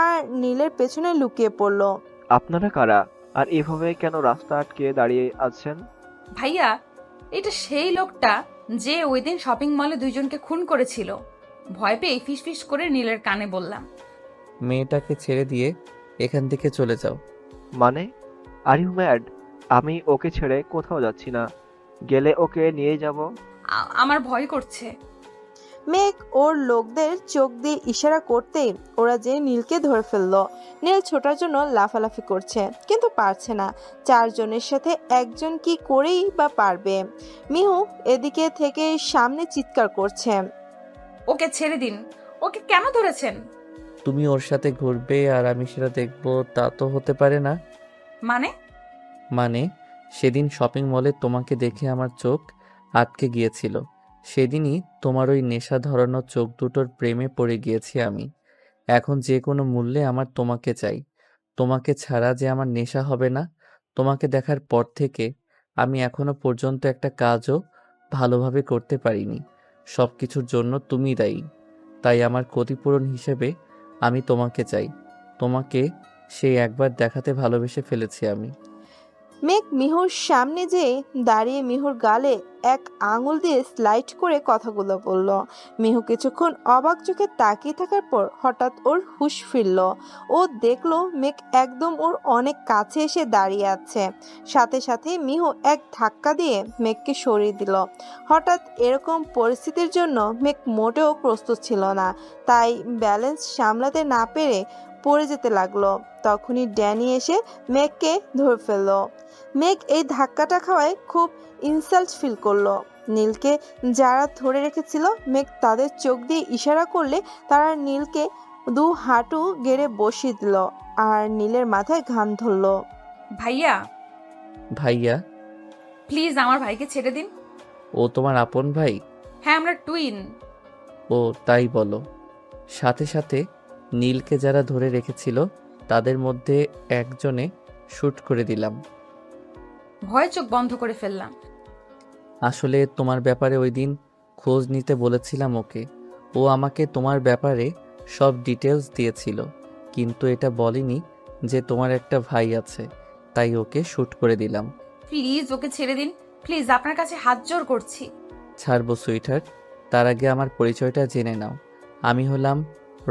আর নীলের পেছনে লুকিয়ে পড়ল। আপনারা কারা, আর এভাবে কেন রাস্তা আটকে দাঁড়িয়ে আছেন? ভাইয়া, এটা সেই লোকটা যে ওই দিন শপিং মলে দুইজনকে খুন করেছিল। ভয় পেয়ে ফিস করে নীলের কানে বললাম। মেয়েটাকে ছেড়ে দিয়ে এখান থেকে চলে যাও। মানে, আর ইউ ম্যাড? আমি ওকে ছেড়ে কোথাও যাচ্ছি না। গেলে ওকে নিয়ে যাব। আমার ভয় করছে। মেঘ ওর লোকদের চোখ দিয়ে ইশারা করতেই ওরা যে নীলকে ধরে ফেললো। নীল ছোটার জন্য লাফালাফি করছে, কিন্তু পারছে না। 4 জনের সাথে একজন কি করেই বা পারবে। মিহু এদিকে থেকে সামনে চিৎকার করছে। ওকে ছেড়ে দিন। ওকে কেন ধরেছেন? তুমি ওর সাথে ঘুরবে আর আমি সেটা দেখবো, তা তো হতে পারে না। মানে? মানে সেদিন শপিং মলে তোমাকে দেখে আমার চোখ আটকে গিয়েছিল। সেদিনই তোমার ওই নেশা ধরানো চোখ দুটোর প্রেমে পড়ে গিয়েছি আমি। এখন যে কোনো মূল্যে আমার তোমাকে চাই। তোমাকে ছাড়া যে আমার নেশা হবে না। তোমাকে দেখার পর থেকে আমি এখনো পর্যন্ত একটা কাজও ভালোভাবে করতে পারিনি। সব কিছুর জন্য তুমি দায়ী। তাই আমার ক্ষতিপূরণ হিসেবে আমি তোমাকে চাই। তোমাকে সেই একবার দেখাতে ভালোবেসে ফেলেছি আমি। মেঘ মিহুর সামনে যেয়ে দাঁড়িয়ে মিহুর গালে এক আঙুল দিয়ে স্লাইড করে কথাগুলো বলল। মিহু কিছুক্ষণ অবাক চোখে তাকিয়ে থাকার পর হঠাৎ ওর হুঁশ ফিরল। ও দেখলো মেঘ একদম ওর অনেক কাছে এসে দাঁড়িয়ে আছে। সাথে সাথে মিহু এক ধাক্কা দিয়ে মেঘকে সরিয়ে দিল। হঠাৎ এরকম পরিস্থিতির জন্য মেঘ মোটেও প্রস্তুত ছিল না, তাই ব্যালেন্স সামলাতে না পেরে পড়ে যেতে লাগলো। তখনই ড্যানি এসে মেঘকে ধরে ফেললো। মেঘ এই ধাক্কাটা খাওয়ায় খুব ইনসাল্ট ফিল করলো। নীলকে যারা ধরে রেখেছিল মেঘ তাদের চোখ দিয়ে ইশারা করলে তারা নীলকে দু হাঁটু গেড়ে বসিয়ে দিল আর নীলের মাথায় ঘাম ধরলো। ভাইয়া ভাইয়া? প্লিজ আমার ভাইকে ছেড়ে দিন। ও তোমার আপন ভাই? হ্যাঁ, আমরা টুইন। ও তাই বলো। সাথে সাথে নীলকে যারা ধরে রেখেছিল তাদের মধ্যে একজনে শ্যুট করে দিলাম। ভয়ে চোখ বন্ধ করে ফেললাম। আসলে তোমার ব্যাপারে ওই দিন খোঁজ নিতে বলেছিলাম ওকে। ও আমাকে তোমার ব্যাপারে সব ডিটেলস দিয়েছিল, কিন্তু এটা বলেনি যে তোমার একটা ভাই আছে, তাই ওকে শ্যুট করে দিলাম। প্লিজ ওকে ছেড়ে দিন, প্লিজ আপনার কাছে হাত জোর করছি। ছাড়বো সুইটহার্ট, তার আগে আমার পরিচয়টা জেনে নাও। আমি হলাম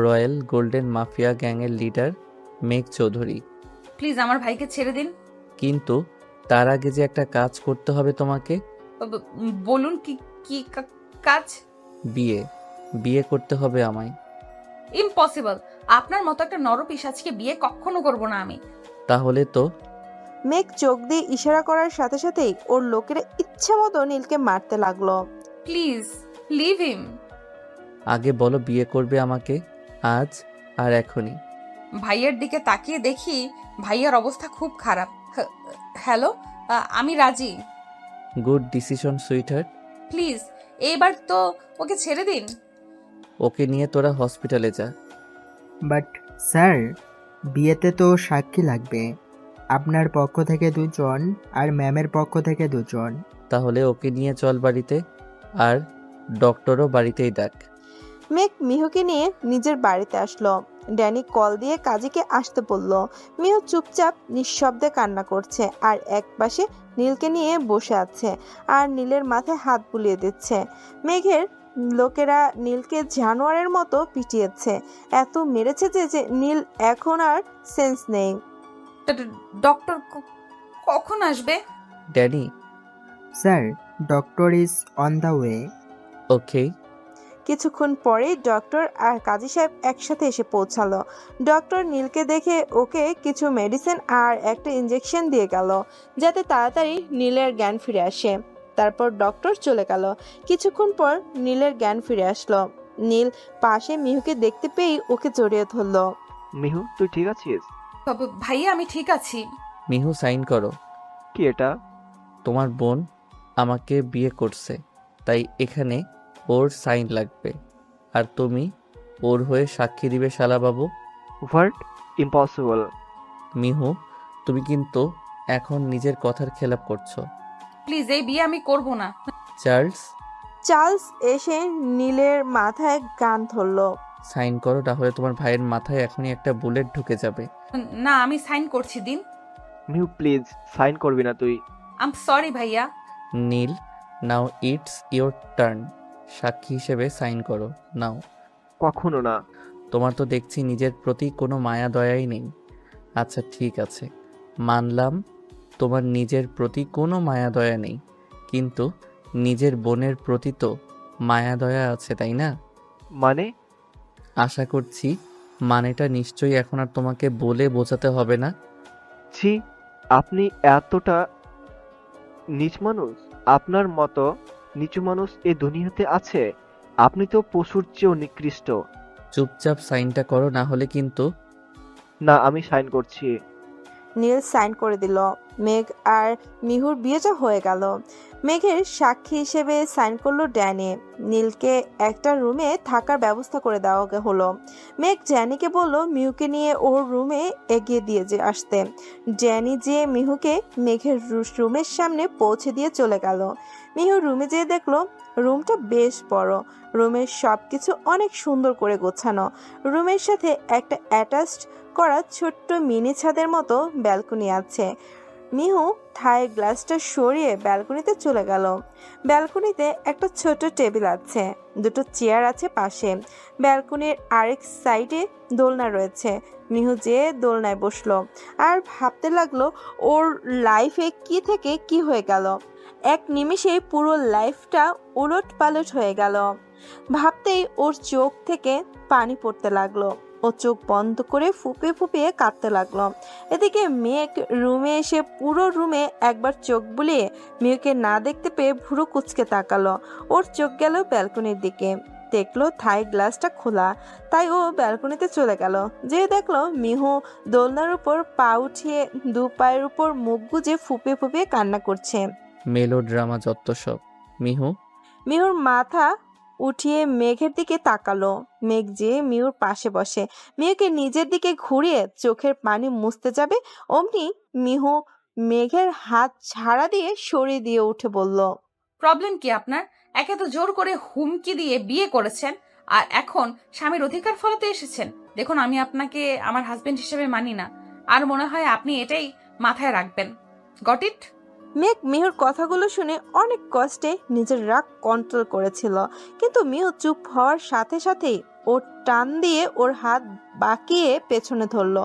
রয়্যাল গোল্ডেন মাফিয়া গ্যাংয়ের লিডার মেঘ চৌধুরী। প্লিজ আমার ভাইকে ছেড়ে দিন। কিন্তু তার আগে যে একটা কাজ করতে হবে তোমাকে। বলুন কি কি কাজ? বিয়ে করতে হবে আমায়। ইম্পসিবল, আপনার মতো একটা নরপিশাচকে বিয়ে কখনো করব না আমি। তাহলে তো? মেঘ চোখ দিয়ে ইশারা করার সাথে সাথেই ওর লোকেরা ইচ্ছা মতো নীলকে মারতে লাগলো। প্লিজ লিভ হিম। আগে বলো বিয়ে করবে আমাকে আজ আর এখনই। ভাইয়ের দিকে তাকিয়ে দেখি ভাইয়ার অবস্থা খুব খারাপ। হ্যালো, আমি রাজি। Good decision sweetheart. প্লিজ এইবার তো ওকে ছেড়ে দিন। ওকে নিয়ে তোরা হসপিটালে যা। বাট স্যার, বিয়েতে তো সাক্ষী লাগবে। আপনার পক্ষ থেকে 2 জন আর ম্যামের পক্ষ থেকে 2 জন। তাহলে ওকে নিয়ে চল বাড়িতে, আর ডক্টরও বাড়িতেই ডাক। মেঘ মিহুকে নিয়ে নিজের বাড়িতে আসলো। ড্যানি কল দিয়ে কাজীকে আসতে বলল। মিহু চুপচাপ নিঃশব্দে কান্না করছে আর একপাশে নীলকে নিয়ে বসে আছে আর নীলের মাথায় হাত বুলিয়ে দিচ্ছে। মেঘের লোকেরা নীলকে জানোয়ারের মতো পিটিয়েছে, এত মেরেছে যে নীল এখন আর সেন্স নেই। ডক্টর কখন আসবে? Danny? Sir, doctor is on the way. Okay. কিছুক্ষণ পরেই ডক্টর আর কাজী সাহেব একসাথে এসে পৌঁছালো। ডক্টর নীলকে দেখে ওকে কিছু মেডিসিন আর একটা ইঞ্জেকশন দিয়ে গেল যাতে তাড়াতাড়ি নীলের জ্ঞান ফিরে আসে। তারপর ডক্টর চলে গেল। কিছুক্ষণ পর নীলের জ্ঞান ফিরে আসলো। নীল পাশে মিহুকে দেখতে পেয়েই ওকে জড়িয়ে ধরলো। মিহু, তুই ঠিক আছিস? ভাইয়া আমি ঠিক আছি। মিহু সাইন করো। কি এটা? তোমার বোন আমাকে বিয়ে করছে, তাই এখানে ওর সাইন লাগবে, আর তুমি ওর হয়ে সাক্ষী দিবে শালাবাবু। হোয়াট? ইম্পসিবল। মিহু, তুমি কিন্তু এখন নিজের কথার খেলাপ করছো। প্লিজ এই বিয়ে আমি করব না। চার্লস এসে নীলের মাথায় গান ধরলো। সাইন করো, তাহলে তোমার ভাইয়ের মাথায় এখনই একটা বুলেট ঢুকে যাবে। না, আমি সাইন করছি দিন। মিহু প্লিজ সাইন করবি না তুই? আই এম সরি ভাইয়া। নীল, নাও ইটস ইওর টার্ন। সাক্ষী হিসেবে সাইন করো নাও। কখনো না। তোমার তো দেখছি নিজের প্রতি কোনো মায়া দয়াই নেই। আচ্ছা ঠিক আছে, মানলাম তোমার নিজের প্রতি কোনো মায়া দয়া নেই, কিন্তু নিজের বোনের প্রতি তো মায়া দয়া আছে, তাই না? মানে? আশা করছি মানেটা নিশ্চয়ই এখন আর তোমাকে বলে বোঝাতে হবে না। ছি, আপনি এতটা নীচ মানুষ? আপনার মতো নিচু মানুষ এ দুনিয়াতে আছে? আপনি তো পশুর চেয়েও নিকৃষ্ট। চুপচাপ সাইনটা করো, না হলে কিন্তু। না, আমি সাইন করছি। নীল সাইন করে দিল। মেঘ আর মিহুর বিয়েটা হয়ে গেল। মেঘের সাক্ষী হিসেবে সাইন করলো ড্যানি। নীলকে একটা রুমে থাকার ব্যবস্থা করে দেওয়া হলো। মেঘ ড্যানিকে বলল মিহুকে নিয়ে ওর রুমে এগিয়ে দিয়ে আসতে। ড্যানি যে মিহুকে মেঘের রুমের সামনে পৌঁছে দিয়ে চলে গেল। মিহু রুমে যেয়ে দেখলো রুমটা বেশ বড়। রুমের সবকিছু অনেক সুন্দর করে গোছানো। রুমের সাথে একটা অ্যাটাচড করা ছোট্ট মিনি ছাদের মতো ব্যালকনি আছে। মিহু থায়ের গ্লাসটা সরিয়ে ব্যালকনিতে চলে গেল। ব্যালকনিতে একটা ছোট টেবিল আছে, দুটো চেয়ার আছে পাশে। ব্যালকনির আরেক সাইডে দোলনা রয়েছে। মিহু যে দোলনায় বসলো আর ভাবতে লাগলো ওর লাইফে কি থেকে কি হয়ে গেল। এক নিমেষে পুরো লাইফটা উলট পালট হয়ে গেল। ভাবতেই ওর চোখ থেকে পানি পড়তে লাগলো। ও চোখ বন্ধ করে ফুপিয়ে ফুপিয়ে কাঁদতে লাগলো। এদিকে মেঘ রুমে এসে পুরো রুমে একবার চোখ বুলিয়ে মেয়েকে না দেখতে পেয়ে ভুরু কুচকে তাকালো। ওর চোখ গেল ব্যালকনির দিকে, দেখলো থাই গ্লাসটা খোলা। তাই ও ব্যালকনিতে চলে গেল। যে দেখলো মিহু দোলনার উপর পা উঠিয়ে দু পায়ের উপর মুখ গুজে ফুপিয়ে ফুপিয়ে কান্না করছে। মেলো ড্রামা যত সব। মিহু মিহুর মাথা উঠিয়ে মেঘের দিকে তাকালো। মেঘ যে মিহুর পাশে বসে মিহুকে নিজের দিকে ঘুরিয়ে চোখের পানি মুছতে যাবে, অমনি মিহু মেঘের হাত ছাড়া দিয়ে সরিয়ে দিয়ে উঠে বলল, প্রবলেম কি আপনার? একে তো জোর করে হুমকি দিয়ে বিয়ে করেছেন, আর এখন স্বামীর অধিকার ফলাতে এসেছেন। দেখুন, আমি আপনাকে আমার হাজবেন্ড হিসেবে মানি না, আর মনে হয় আপনি এটাই মাথায় রাখবেন। Got it? মেঘ মিহুর কথাগুলো শুনে অনেক কষ্টে নিজের রাগ কন্ট্রোল করেছিল, কিন্তু মিহু চুপ হওয়ার সাথে সাথেই ওর টান দিয়ে ওর হাত বাঁকিয়ে পেছনে ধরলো।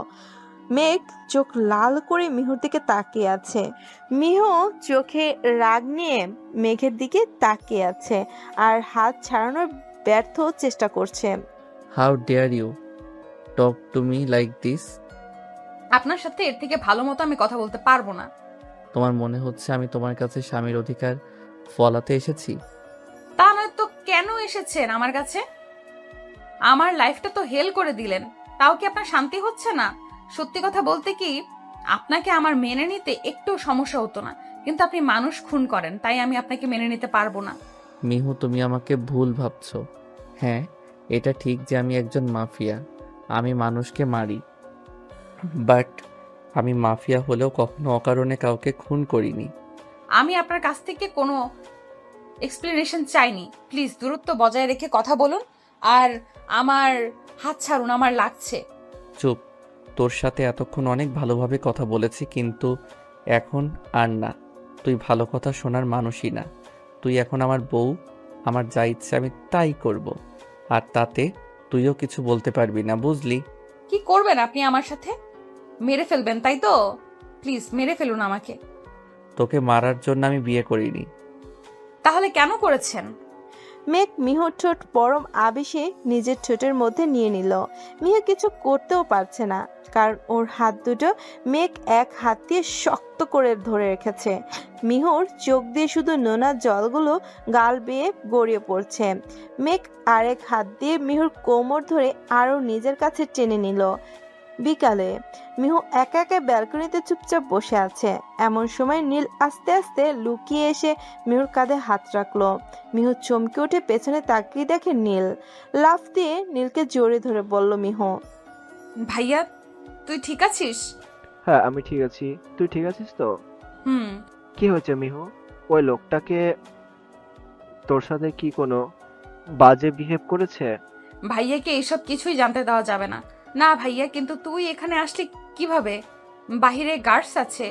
মেঘ চোখ লাল করে মিহুর দিকে তাকিয়ে আছে। মিহু চোখে রাগ নিয়ে মেঘের দিকে তাকিয়ে আছে আর হাত ছাড়ানোর ব্যর্থ চেষ্টা করছে। How dare you talk to me like this? আপনার সাথে এর থেকে ভালো মতো আমি কথা বলতে পারবো না। তোমার মনে হচ্ছে আমি তোমার কাছে স্বামীর অধিকার ফলাতে এসেছি? তা নয় তো কেন এসেছেন আমার কাছে? আমার লাইফটা তো হেল করে দিলেন, তাও কি আপনার শান্তি হচ্ছে না? সত্যি কথা বলতে কি, আপনাকে আমার মেনে নিতে একটু সমস্যা হতো না, কিন্তু আপনি মানুষ খুন করেন, তাই আমি আপনাকে মেনে নিতে পারবো না। মিহু, তুমি আমাকে ভুল ভাবছো। হ্যাঁ, এটা ঠিক যে আমি একজন মাফিয়া, আমি মানুষকে মারি, বাট আমি মাফিয়া হলেও কখনো অকারণে কাউকে খুন করিনি। আমি আপনার কাছ থেকে কোনো এক্সপ্লেনেশন চাইনি। প্লিজ দূরত্ব বজায় রেখে কথা বলুন, আর আমার হাত ছাড়ুন, আমার লাগছে। চুপ। তোর সাথে এতক্ষণ অনেক ভালোভাবে কথা বলেছি, কিন্তু এখন আর না। তুই ভালো কথা শোনার মানুষই না। তুই এখন আমার বউ, আমার যা ইচ্ছে আমি তাই করব, আর তাতে তুইও কিছু বলতে পারবি না, বুঝলি? কি করবেন আপনি আমার সাথে? মেরে ফেলবেন তাই তো? প্লিজ মেরে ফেলুন আমাকে। তোকে মারার জন্য আমি বিয়ে করিনি। তাহলে কেন করেছেন? মেঘ মিহুর ঠোঁট পরম আবেশে নিজের ঠোঁটের মধ্যে নিয়ে নিল। মিহু কিছু করতেও পারছে না, কারণ ওর হাত দুটো মেঘ এক হাত দিয়ে শক্ত করে ধরে রেখেছে। মিহুর চোখ দিয়ে শুধু নোনা জলগুলো গাল বেয়ে গড়িয়ে পড়ছে। মেঘ আরেক হাত দিয়ে মিহুর কোমর ধরে আরো নিজের কাছে টেনে নিল। বিকালে মিহু একা একা ব্যালকনিতে চুপচাপ বসে আছে। এমন সময় নীল আস্তে আস্তে লুকিয়ে এসে মিহুর কাঁধে হাত রাখলো। মিহু চমকে উঠে পেছনে তাকিয়ে দেখে নীল। লাফ দিয়ে নীলকে জড়িয়ে ধরে বলল মিহু, ভাইয়া তুই ঠিক আছিস? হ্যাঁ, আমি ঠিক আছি। তুই ঠিক আছিস তো? কি হয়েছে মিহু? ওই লোকটাকে তোর সাথে কি কোনো বাজে বিহেভ করেছে? ভাইয়াকে এইসব কিছুই জানতে দেওয়া যাবে না। না ভাইয়া, কিন্তু তুই এখানে আসলি কিভাবে? বাহিরে গার্ডস আছে।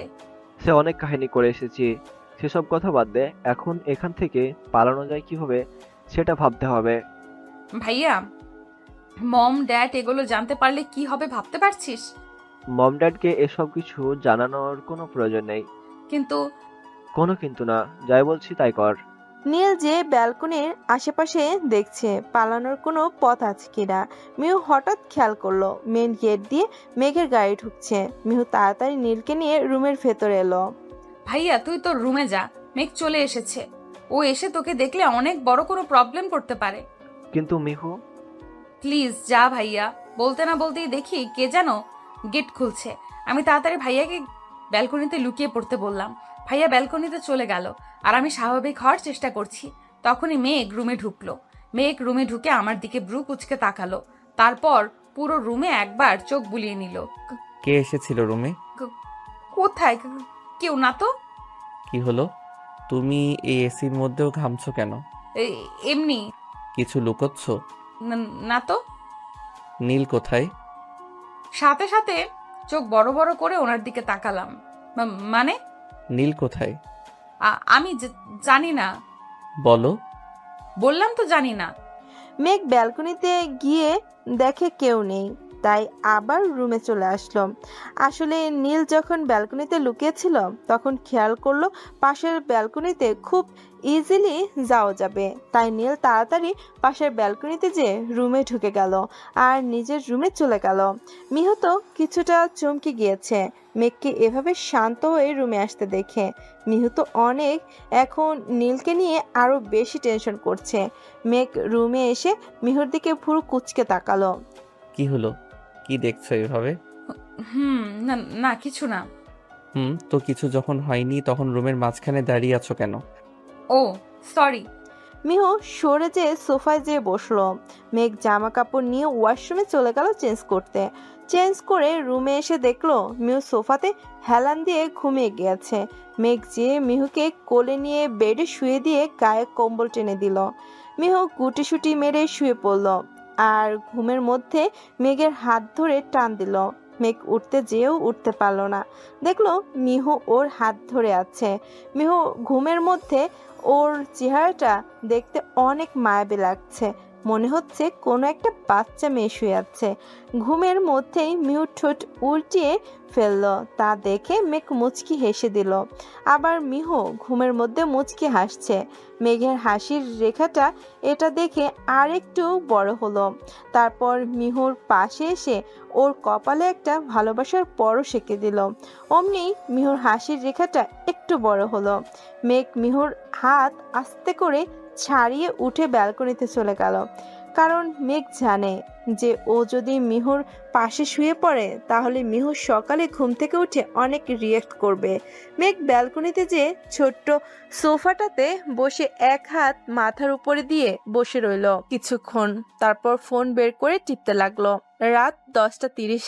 সে অনেক কাহিনী করে এসেছি, সেসব কথা বাদ দে। এখন এখান থেকে পালানো যায় কিভাবে সেটা ভাবতে হবে। ভাইয়া, মম ড্যাড এগুলো জানতে পারলে কি হবে ভাবতে পারছিস? মম ড্যাডকে এসব কিছু জানানোর কোনো প্রয়োজন নেই। কিন্তু কোনো কিন্তু না, যাই বলছি তাই কর। নীল যে ব্যালকনির আশেপাশে দেখছে পালানোর কোনো পথ আছে কিনা। মিহু হঠাৎ খেয়াল করলো মেন গেট দিয়ে মেঘের গাড়ি ঢুকছে। মিহু তাড়াতাড়ি নীলকে নিয়ে রুমের ভেতরে এলো। ভাইয়া তুই তোর রুমে যা, মেঘ চলে এসেছে। ও এসে তোকে দেখলে অনেক বড় কোনো প্রবলেম করতে পারে। কিন্তু মিহু, প্লিজ যা ভাইয়া। বলতে না বলতেই দেখি কে যেন গেট খুলছে। আমি তাড়াতাড়ি ভাইয়াকে ব্যালকনিতে লুকিয়ে পড়তে বললাম। ভাইয়া ব্যালকনিতে চলে গেল আর আমি স্বাভাবিক হওয়ার চেষ্টা করছি। তখনই মেঘ রুমে ঢুকলো। মেঘ রুমে ঢুকে আমার দিকে ব্রু কুচকে তাকালো, তারপর পুরো রুমে একবার চোখ বুলিয়ে নিল। কে এসেছিল রুমে? কোথায়? কেউ না তো। কি হলো, তুমি এই এসির মধ্যেও ঘামছো কেন? এমনি। কিছু লুকোচ্ছ? না তো। নীল কোথায়? সাথে সাথে চোখ বড় বড় করে ওনার দিকে তাকালাম। মানে? নীল কোথায়? আমি জানি না। বলো। বললাম তো জানি না। মেঘ ব্যালকনিতে গিয়ে দেখে কেউ নেই, তাই আবার রুমে চলে আসলো। আসলে নীল যখন ব্যালকনিতে লুকিয়েছিল তখন খেয়াল করলো পাশের ব্যালকনিতে খুব ইজিলি যাওয়া যাবে, তাই নীল তাড়াতাড়ি পাশের ব্যালকনিতে যেয়ে রুমে ঢুকে গেল আর নিজের রুমে চলে গেল। মিহু তো কিছুটা চমকে গিয়েছে মেঘকে এভাবে শান্ত হয়ে রুমে আসতে দেখে। মিহু তো অনেক এখন নীলকে নিয়ে আরো বেশি টেনশন করছে। মেঘ রুমে এসে মিহুর দিকে পুরো কুচকে তাকালো। কি হলো, কি দেখছো এভাবে? না না কিছু না। তো কিছু যখন হয়নি তখন রুমের মাঝখানে দাঁড়িয়ে আছো কেন? ও সরি। মিহু সরে যেয়ে সোফায় যেয়ে বসলো। মেঘ জামা কাপড় নিয়ে ওয়াশরুমে চলে গেল চেঞ্জ করতে। চেঞ্জ করে রুমে এসে দেখলো মিহু সোফাতে হেলান দিয়ে ঘুমিয়ে গিয়েছে। মেঘ যেয়ে মিহুকে কোলে নিয়ে বেডে শুয়ে দিয়ে গায়ে কম্বল টেনে দিল। মিহু গুটিসুটি মেরে শুয়ে পড়ল আর ঘুমের মধ্যে মেঘের হাত ধরে টান দিল। মেঘ উঠতে যেয়েও উঠতে পারল না, দেখলো মিহু ওর হাত ধরে আছে। মিহু ঘুমের মধ্যে ওর চেহারাটা দেখতে অনেক মায়াবী লাগছে, মনে হচ্ছে কোনো একটা বাচ্চা মেয়ে শুয়ে আছে। ঘুমের মধ্যেই মিহু ঠোঁট উল্টিয়ে ফেললো, তা দেখে মেঘ মুচকি হেসে দিল। আবার মিহু ঘুমের মধ্যে মুচকি হাসছে। মেঘের হাসির রেখাটা এটা দেখে আর একটু বড় হলো। তারপর মিহুর পাশে এসে ওর কপালে একটা ভালোবাসার পরশ এঁকে দিল। অমনি মিহুর হাসির রেখাটা একটু বড় হলো। মেঘ মিহুর হাত আস্তে করে ছাড়িয়ে উঠে ব্যালকনিতে চলে গেল, কারণ মেঘ জানে যে ও যদি মিহুর পাশে শুয়ে পড়ে তাহলে মিহু সকালে ঘুম থেকে উঠে অনেক রিয়েক্ট করবে। মেঘ ব্যালকনিতে যে ছোট্ট সোফাটাতে বসে এক হাত মাথার উপরে দিয়ে বসে রইল কিছুক্ষণ, তারপর ফোন বের করে টিপতে লাগলো। রাত 10:30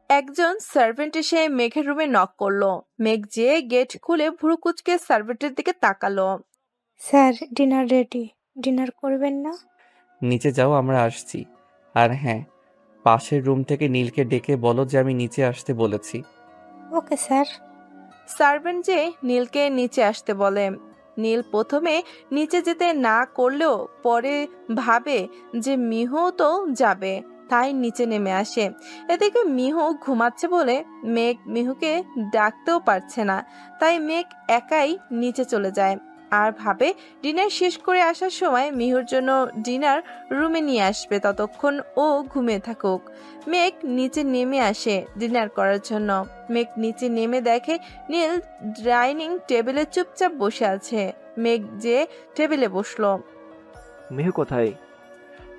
একজন সার্ভেন্ট এসে মেঘের রুমে নক করলো। মেঘ যেয়ে গেট খুলে ভুরু কুচকে সার্ভেন্টের দিকে তাকালো। স্যার ডিনার রেডি, ডিনার করবেন না? নিচে যাও, আমরা আসছি। আর হ্যাঁ, পাশের রুম থেকে নীলকে ডেকে বলো যে আমি নিচে আসতে বলেছি। Okay sir. সার্ভেন্ট যে নীলকে নিচে আসতে বলে। নীল প্রথমে নিচে যেতে না করলেও পরে ভাবে যে মিহু তো যাবে, তাই নিচে নেমে আসে। এদিকে মিহু ঘুমাচ্ছে বলে মেঘ মিহুকে ডাকতেও পারছে না, তাই মেঘ একাই নিচে চলে যায় আর ভাবে ডিনার শেষ করে আসার সময় মিহুর জন্য ডিনার রুমে নিয়ে আসবে, ততক্ষণ ও ঘুমিয়ে থাকুক। মেঘ নিচে নেমে আসে ডিনার করার জন্য। মেঘ নিচে নেমে দেখে নীল ডাইনিং টেবিলে চুপচাপ বসে আছে। মেঘ যে টেবিলে বসলো। মিহু কোথায়?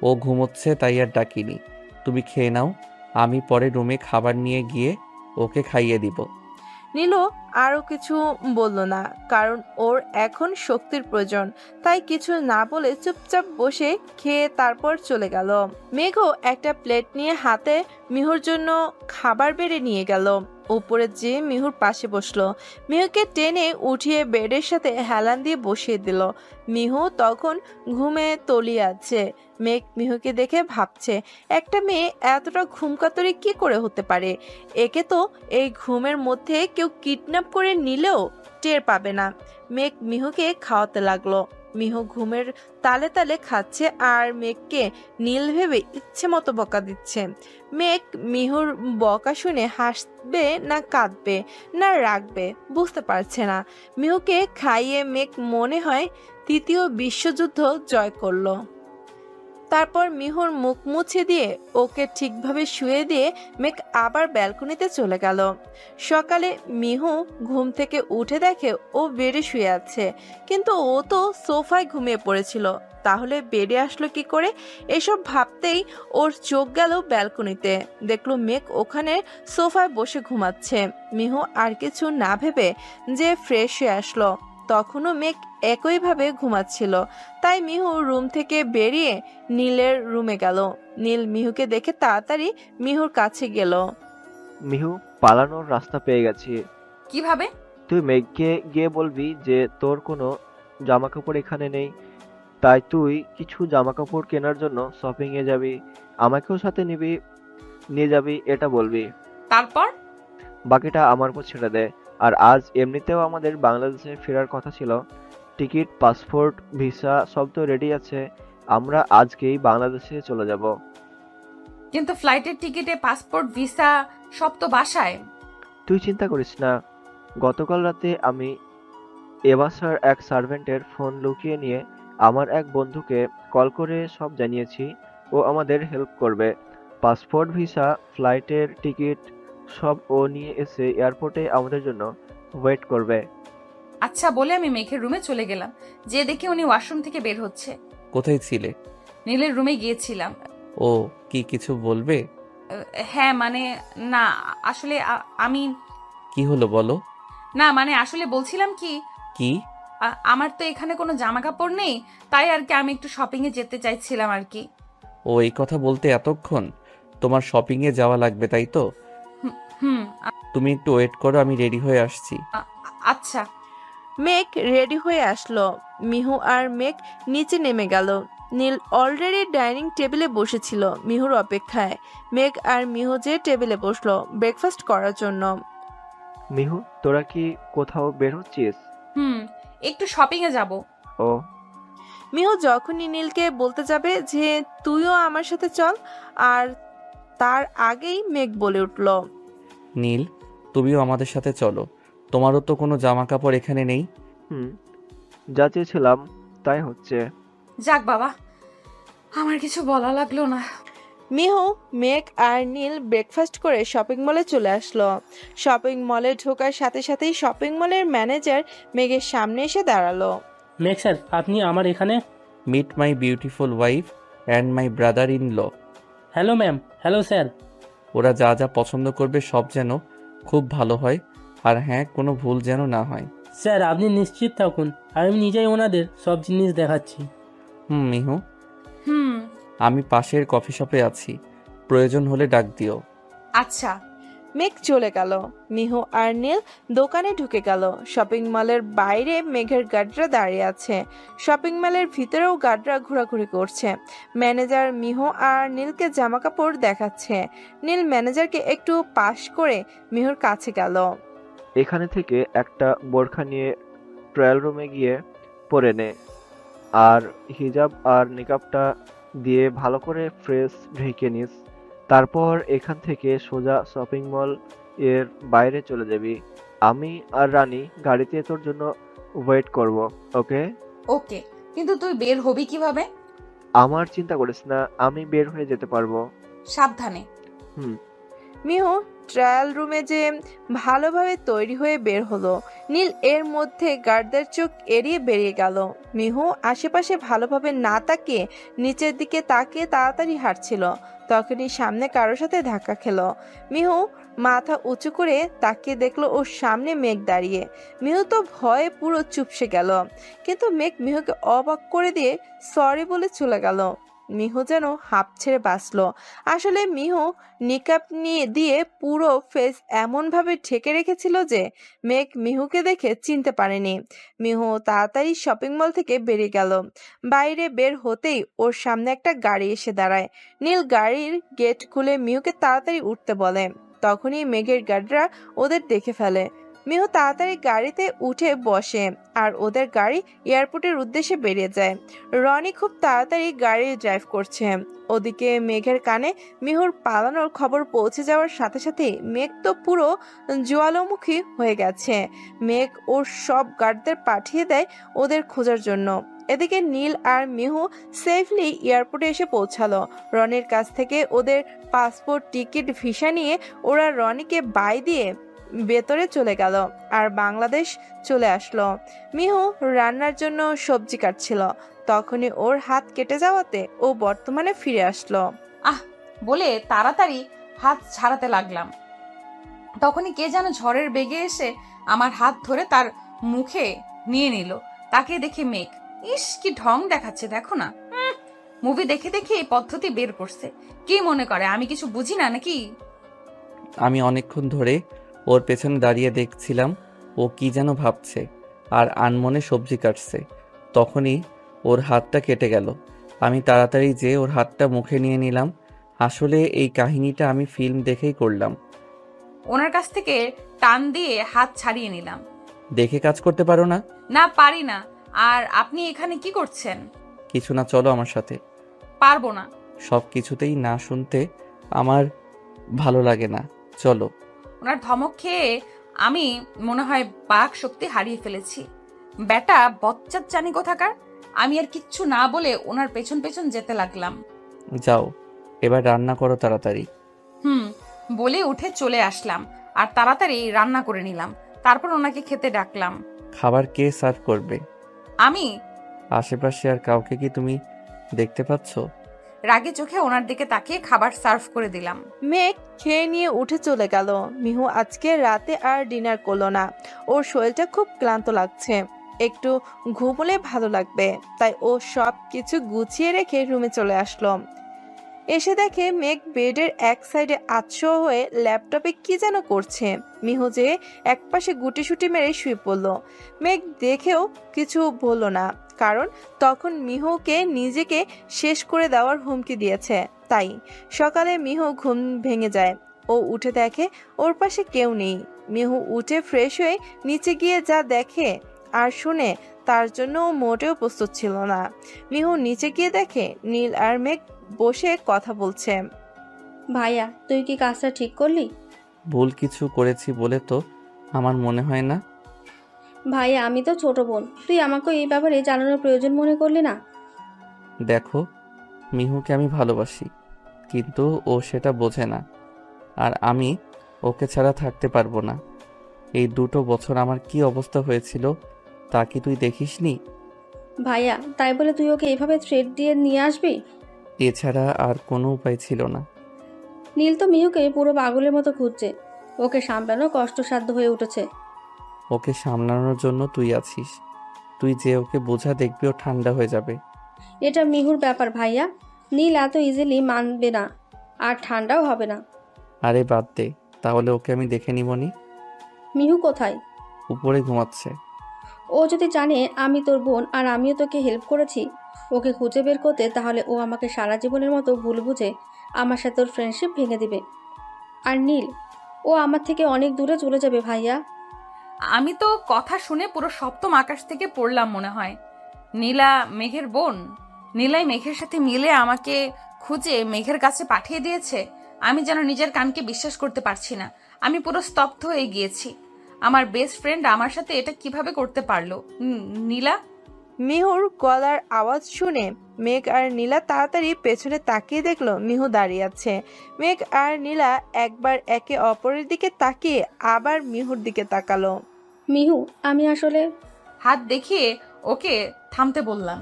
ও ঘুমোচ্ছে, তাই আর ডাকিনি। তুমি খেয়ে নাও, আমি পরে রুমে খাবার নিয়ে গিয়ে ওকে খাইয়ে দিব। নীলু আরো কিছু বলল না, কারণ ওর এখন শক্তির প্রয়োজন, তাই কিছু না বলে চুপচাপ বসে খেয়ে তারপর চলে গেল। মেঘও একটা প্লেট নিয়ে হাতে মিহুর জন্য খাবার বেড়ে নিয়ে গেল। উপরে যে মিহুর পাশে বসলো। মিহুকে টেনে উঠিয়ে বেডের সাথে হেলান দিয়ে বসিয়ে দিল। মিহু তখন ঘুমে তলিয়ে আছে। মেঘ মিহুকে দেখে ভাবছে, একটা মেয়ে এতটা ঘুমকাতরে কি করে হতে পারে? একে তো এই ঘুমের মধ্যে কেউ কিডন্যাপ করে নিলেও টের পাবে না। মেঘ মিহুকে খাওয়াতে লাগলো। মিহু ঘুমের তালে তালে খাচ্ছে আর মেঘকে নীল ভেবে ইচ্ছে মতো বকা দিচ্ছে। মেঘ মিহুর বকা শুনে হাসবে না কাঁদবে না রাখবে বুঝতে পারছে না। মিহুকে খাইয়ে মেঘ মনে হয় তৃতীয় বিশ্বযুদ্ধ জয় করলো। তারপর মিহুর মুখ মুছে দিয়ে ওকে ঠিকভাবে শুয়ে দিয়ে মেঘ আবার ব্যালকনিতে চলে গেল। সকালে মিহু ঘুম থেকে উঠে দেখে ও বেডে শুয়ে আছে, কিন্তু ও তো সোফায় ঘুমিয়ে পড়েছিল। তাহলে বেডে আসলো কি করে? এসব ভাবতেই ওর চোখ গেল ব্যালকনিতে, দেখলো মেঘ ওখানে সোফায় বসে ঘুমাচ্ছে। মিহু আর কিছু না ভেবে যে ফ্রেশ হয়ে আসলো, তখনও মেঘ একইভাবে ঘুমাচ্ছিল। তাই মিহু রুম থেকে বেরিয়ে নীলের রুমে গেল। নীল মিহুকে দেখে তাড়াতাড়ি মিহুর কাছে গেল। মিহু, পালানোর রাস্তা পেয়ে গেছি। কিভাবে? তুই মেঘকে গিয়ে বলবি যে তোর কোনো জামা কাপড় এখানে নেই, তাই তুই কিছু জামা কাপড় কেনার জন্য শপিং এ যাবি, আমাকেও সাথে নিয়ে যাবি, এটা বলবি। তারপর? বাকিটা আমার উপর ছেড়ে দে। আর আজ এমনিতেও আমাদের বাংলাদেশে ফেরার কথা ছিল। টিকিট, পাসপোর্ট, ভিসা সব তো রেডি আছে। আমরা আজকেই বাংলাদেশে চলে যাব। কিন্তু ফ্লাইটের টিকিটে, পাসপোর্ট, ভিসা সব তো বাসায়। তুই চিন্তা করিস না। গতকাল রাতে আমি এবাসার এক সার্ভেন্টের ফোন লুকিয়ে নিয়ে আমার এক বন্ধুকে কল করে সব জানিয়েছি। ও আমাদের হেল্প করবে। পাসপোর্ট, ভিসা, ফ্লাইটের টিকিট সব ও নিয়ে এসে এয়ারপোর্টে আমাদের জন্য ওয়েট করবে। আচ্ছা বলে আমি মেঘের রুমে চলে গেলাম। যে দেখি উনি ওয়াশরুম থেকে বের হচ্ছে। কোথায় ছিলে? নীলের রুমে গিয়েছিলাম। ও কি কিছু বলবে? হ্যাঁ মানে না, আসলে আমি কি হলো বলো। না মানে আসলে বলছিলাম কি, কি? আমার তো এখানে কোনো জামা কাপড় নেই, তাই আর কি আমি একটু শপিং এ যেতে চাইছিলাম আর কি। ও এই কথা বলতে এতক্ষণ? তোমার শপিং এ যাওয়া লাগবে তাই তো? হুম। তুমি একটু ওয়েট করো, আমি রেডি হয়ে আসছি। আচ্ছা। মেঘ রেডি হয়ে আসলো। মিহু আর মেঘ নিচে নেমে গেল। নীল অলরেডি ডাইনিং টেবিলে বসেছিল মিহুর অপেক্ষায়। মেঘ আর মিহু যে টেবিলে বসলো ব্রেকফাস্ট করার জন্য। মিহু, তোরা কি কোথাও বের হচ্ছিস? একটু শপিং এ যাব। ও। মিহু যখনই নীলকে বলতে যাবে যে তুইও আমার সাথে চল, আর তার আগেই মেঘ বলে উঠল, নীল, তুমিও আমাদের সাথে চলো। তোমারও তো কোনো জামা কাপড় এখানে নেই। যা চেয়েছিলাম তাই হচ্ছে। যাক বাবা, আমার কিছু বলা লাগলো না। মিহু, মেঘ আর নীল ব্রেকফাস্ট করে শপিং মলে চলে আসলো। শপিং মলে ঢোকার সাথে সাথেই শপিং মলের ম্যানেজার মেঘের সামনে এসে দাঁড়ালো। মেঘ স্যার, আপনি আমার এখানে? Meet my beautiful wife and my brother in law. Hello ma'am. Hello sir. ওরা যা যা পছন্দ করবে সব যেন খুব ভালো হয়, আর হ্যাঁ, কোনো ভুল যেন না হয়। স্যার আপনি নিশ্চিত থাকুন, আমি নিজেই ওনাদের সব জিনিস দেখাচ্ছি। মিহু, আমি পাশের কফি শপে আছি, প্রয়োজন হলে ডাক দিও। আচ্ছা। মেঘ চলে গেল। মিহু আর নীল দোকানে ঢুকে গেল। শপিং মলের বাইরে মেঘের গার্ডরা দাঁড়িয়ে আছে। শপিং মলের ভিতরেও গার্ডরা ঘোরাঘুরি করছে। ম্যানেজার মিহু আর নীলকে জামা কাপড় দেখাচ্ছে। নীল ম্যানেজারকে একটু পাশ করে মিহুর কাছে গেল। এখানে থেকে একটা বোরখা নিয়ে ট্রায়াল রুমে গিয়ে পরে নে, আর হিজাব আর নিকাবটা দিয়ে ভালো করে ফ্রেশ ঢেকে নিস। তারপর এখান থেকে সোজা শপিং মল এর বাইরে চলে যাবি। আমি আর রানী গাড়িতে তোর জন্য ওয়েট করব। ওকে? ওকে, কিন্তু তুই বের হবি কিভাবে? আমার চিন্তা করিস না, আমি বের হয়ে যেতে পারবো। সাবধানে। মিহু ট্রায়াল রুমে যে ভালোভাবে তৈরি হয়ে বের হলো। নীল এর মধ্যে গার্ডদের চোখ এড়িয়ে বেরিয়ে গেল। মিহু আশেপাশে ভালোভাবে না তাকিয়ে নিচের দিকে তাকিয়ে তাড়াতাড়ি হাঁটছিল। তখনই সামনে কারোর সাথে ধাক্কা খেলো। মিহু মাথা উঁচু করে তাকিয়ে দেখলো ওর সামনে মেঘ দাঁড়িয়ে। মিহু তো ভয়ে পুরো চুপসে গেল, কিন্তু মেঘ মিহুকে অবাক করে দিয়ে সরি বলে চলে গেল। মিহু যেন হাঁপ ছেড়ে বাঁচলো। আসলে মিহু নিকাব দিয়ে পুরো ফেস এমনভাবে ঢেকে রেখেছিল যে মেঘ মিহুকে দেখে চিনতে পারেনি। মিহু তাড়াতাড়ি শপিং মল থেকে বেরিয়ে গেল। বাইরে বের হতেই ওর সামনে একটা গাড়ি এসে দাঁড়ায়। নীল গাড়ির গেট খুলে মিহুকে তাড়াতাড়ি উঠতে বলে। তখনই মেঘের গার্ডরা ওদের দেখে ফেলে। মিহু তাড়াতাড়ি গাড়িতে উঠে বসে আর ওদের গাড়ি এয়ারপোর্টের উদ্দেশ্যে বেরিয়ে যায়। রনি খুব তাড়াতাড়ি গাড়ি ড্রাইভ করছে। ওদিকে মেঘের কানে মিহুর পালানোর খবর পৌঁছে যাওয়ার সাথে সাথে মেঘ তো পুরো জ্বালামুখী হয়ে গেছে। মেঘ ওর সব গার্ডদের পাঠিয়ে দেয় ওদের খোঁজার জন্য। এদিকে নীল আর মিহু সেফলি এয়ারপোর্টে এসে পৌঁছালো। রনির কাছ থেকে ওদের পাসপোর্ট, টিকিট, ভিসা নিয়ে ওরা রনিকে বাই দিয়ে ভেতরে চলে গেল আর বাংলাদেশ চলে আসলো। মিহু রান্নার জন্য সবজি কাটছিল, তখনই ওর হাত কেটে যাওয়াতে ও বর্তমানে ফিরে আসলো। বলে তাড়াতাড়ি হাত ছাড়াতে লাগলাম, তখনই কে যেন ঝড়ের বেগে এসে আমার হাত ধরে তার মুখে নিয়ে নিল। তাকে দেখে মেঘ, ইস কি ঢং দেখাচ্ছে দেখো না। মুভি দেখে দেখে এই পদ্ধতি বের করছে। কি মনে করে আমি কিছু বুঝি না নাকি? আমি অনেকক্ষণ ধরে ওর পেছনে দাঁড়িয়ে দেখছিলাম ও কি যেন ভাবছে আর আনমনে সবজি কাটছে। তখনই ওর হাতটা কেটে গেল। আমি তাড়াতাড়ি যেয়ে ওর হাতটা মুখে নিয়ে নিলাম। আসলে এই কাহিনীটা আমি ফিল্ম দেখেই করলাম। ওনার কাছ থেকে টান দিয়ে হাত ছাড়িয়ে নিলাম। দেখে কাজ করতে পারো না? না পারি না। আর আপনি এখানে কি করছেন? কিছু না, চলো আমার সাথে। পারবো না। সব কিছুতেই না শুনতে আমার ভালো লাগে না, চলো। ওনার ধমক খেয়ে আমি মনে হয় বাক শক্তি হারিয়ে ফেলেছি। বেটা বচ্চার জানি কোথাকার। আমি আর কিচ্ছু না বলে ওনার পেছন পেছন যেতে লাগলাম। যাও, এবার রান্না করো তাড়াতাড়ি। বলে উঠে চলে আসলাম আর তাড়াতাড়ি রান্না করে নিলাম। তারপর ওনাকে খেতে ডাকলাম। খাবার কে সার্ভ করবে? আমি। আশেপাশে আর কাউকে কি তুমি দেখতে পাচ্ছ? রাগে চোখে ওনার দিকে তাকিয়ে খাবার সার্ভ করে দিলাম। মেঘ খেয়ে নিয়ে উঠে চলে গেল। মিহু আজকে রাতে আর ডিনার করলো না। ওর শরীরটা খুব ক্লান্ত লাগছে, একটু ঘুমোলে ভালো লাগবে। তাই ও সব কিছু গুছিয়ে রেখে রুমে চলে আসলো। এসে দেখে মেঘ বেডের এক সাইডে আচ্ছন্ন হয়ে ল্যাপটপে কি যেন করছে। মিহু যে একপাশে গুটিসুটি মেরে শুয়ে পড়ল। মেঘ দেখেও কিছু বলল না, কারণ তখন মিহুকে নিজেকে শেষ করে দেওয়ার হুমকি দিয়েছে। তাই সকালে মিহু ঘুম ভেঙে যায়। ও উঠে দেখে ওর পাশে কেউ নেই। মিহু উঠে ফ্রেশ হয়ে নিচে গিয়ে যা দেখে আর শুনে তার জন্য ও মোটেও প্রস্তুত ছিল না। মিহু নিচে গিয়ে দেখে নীল আর মেঘ বসে কথা বলছে। ভাইয়া, তুই কি কাজটা ঠিক করলি? ভুল কিছু করেছি বলে তো আমার মনে হয় না। ভাইয়া, আমি তো ছোট বোন, তুই আমাকে এই ব্যাপারে জানানোর প্রয়োজন মনে করলি না? দেখো, মিহুকে আমি ভালোবাসি, কিন্তু ও সেটা বোঝে না। আর আমি ওকে ছাড়া থাকতে পারবো না। এই 2 বছর আমার কি অবস্থা হয়েছিল তা কি তুই দেখিসনি? ভাইয়া, তাই বলে তুই ওকে এইভাবে থ্রেট দিয়ে নিয়ে আসবি? এছাড়া আর কোনো উপায় ছিল না। নীল তো মিহুকে পুরো পাগলের মতো খুঁজছে। ওকে সামলানো কষ্টসাধ্য হয়ে উঠেছে। ওকে সামলানোর জন্য তুই আছিস। তুই যে ওকে বোঝা, দেখবি ও ঠান্ডা হয়ে যাবে। এটা মিহুর ব্যাপার ভাইয়া, নীল এত ইজিলি মানবে না আর ঠান্ডাও হবে না। আরে বাদ দে, তাহলে ওকে আমি দেখে নিবনি। মিহু কোথায়? উপরে ঘুমাচ্ছে। ও যদি জানে আমি তোর বোন আর আমিও তোকে হেল্প করেছি ওকে খুঁজে বের করতে, তাহলে ও আমাকে সারা জীবনের মতো ভুল বুঝে আমার সাথে ওর ফ্রেন্ডশিপ ভেঙে দিবে। আর নীল, ও আমার থেকে অনেক দূরে চলে যাবে ভাইয়া। আমি তো কথা শুনে পুরো সপ্তম আকাশ থেকে পড়লাম মনে হয়। নীলা মেঘের বোন, নীলাই মেঘের সাথে মিলে আমাকে খুঁজে মেঘের কাছে পাঠিয়ে দিয়েছে। আমি যেন নিজের কানকে বিশ্বাস করতে পারছি না। আমি পুরো স্তব্ধ হয়ে গিয়েছি। আমার বেস্ট ফ্রেন্ড আমার সাথে এটা কিভাবে করতে পারলো? নীলা। মিহুর গলার আওয়াজ শুনে মেঘ আর নীলা তাড়াতাড়ি পেছনে তাকিয়ে দেখলো মিহু দাঁড়িয়ে আছে। মেঘ আর নীলা একবার একে অপরের দিকে তাকিয়ে আবার মিহুর দিকে তাকালো। মিহু, আমি আসলে। হাত দেখিয়ে ওকে থামতে বললাম।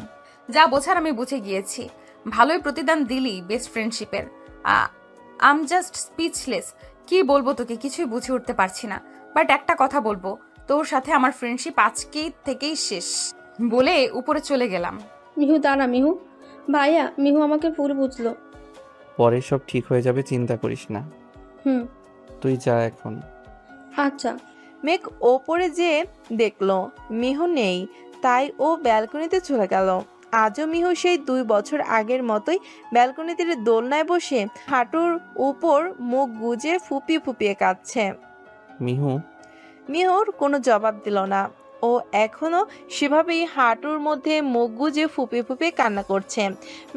যা বোঝার আমি বুঝে গিয়েছি। ভালোই প্রতিদান দিলি বেস্ট ফ্রেন্ডশিপের। আম জাস্ট স্পিচলেস। কি বলবো তোকে, কিছুই বুঝে উঠতে পারছি না। বাট একটা কথা বলবো, তোর সাথে আমার ফ্রেন্ডশিপ আজকেই থেকেই শেষ বলে উপরে চলে গেলাম। মিহু দাঁড়া। মিহু ভাইয়া, মিহু আমাকে ভুল বুঝলো। পরে সব ঠিক হয়ে যাবে, চিন্তা করিস না। তুই যা এখন। আচ্ছা। মেঘ ওপরে যেয়ে দেখলো মিহু নেই, তাই ও ব্যালকনিতে চলে গেল। আজও মিহু সেই 2 বছর আগের মতোই ব্যালকনিতে দোলনায় বসে হাঁটুর উপর মুখ গুজে ফুপিয়ে ফুপিয়ে কাঁদছে। মিহু, মিহুর কোনো জবাব দিল না। ও এখনো সেভাবেই হাঁটুর মধ্যে মুখ গুজে ফুপিয়ে ফুপিয়ে কান্না করছে।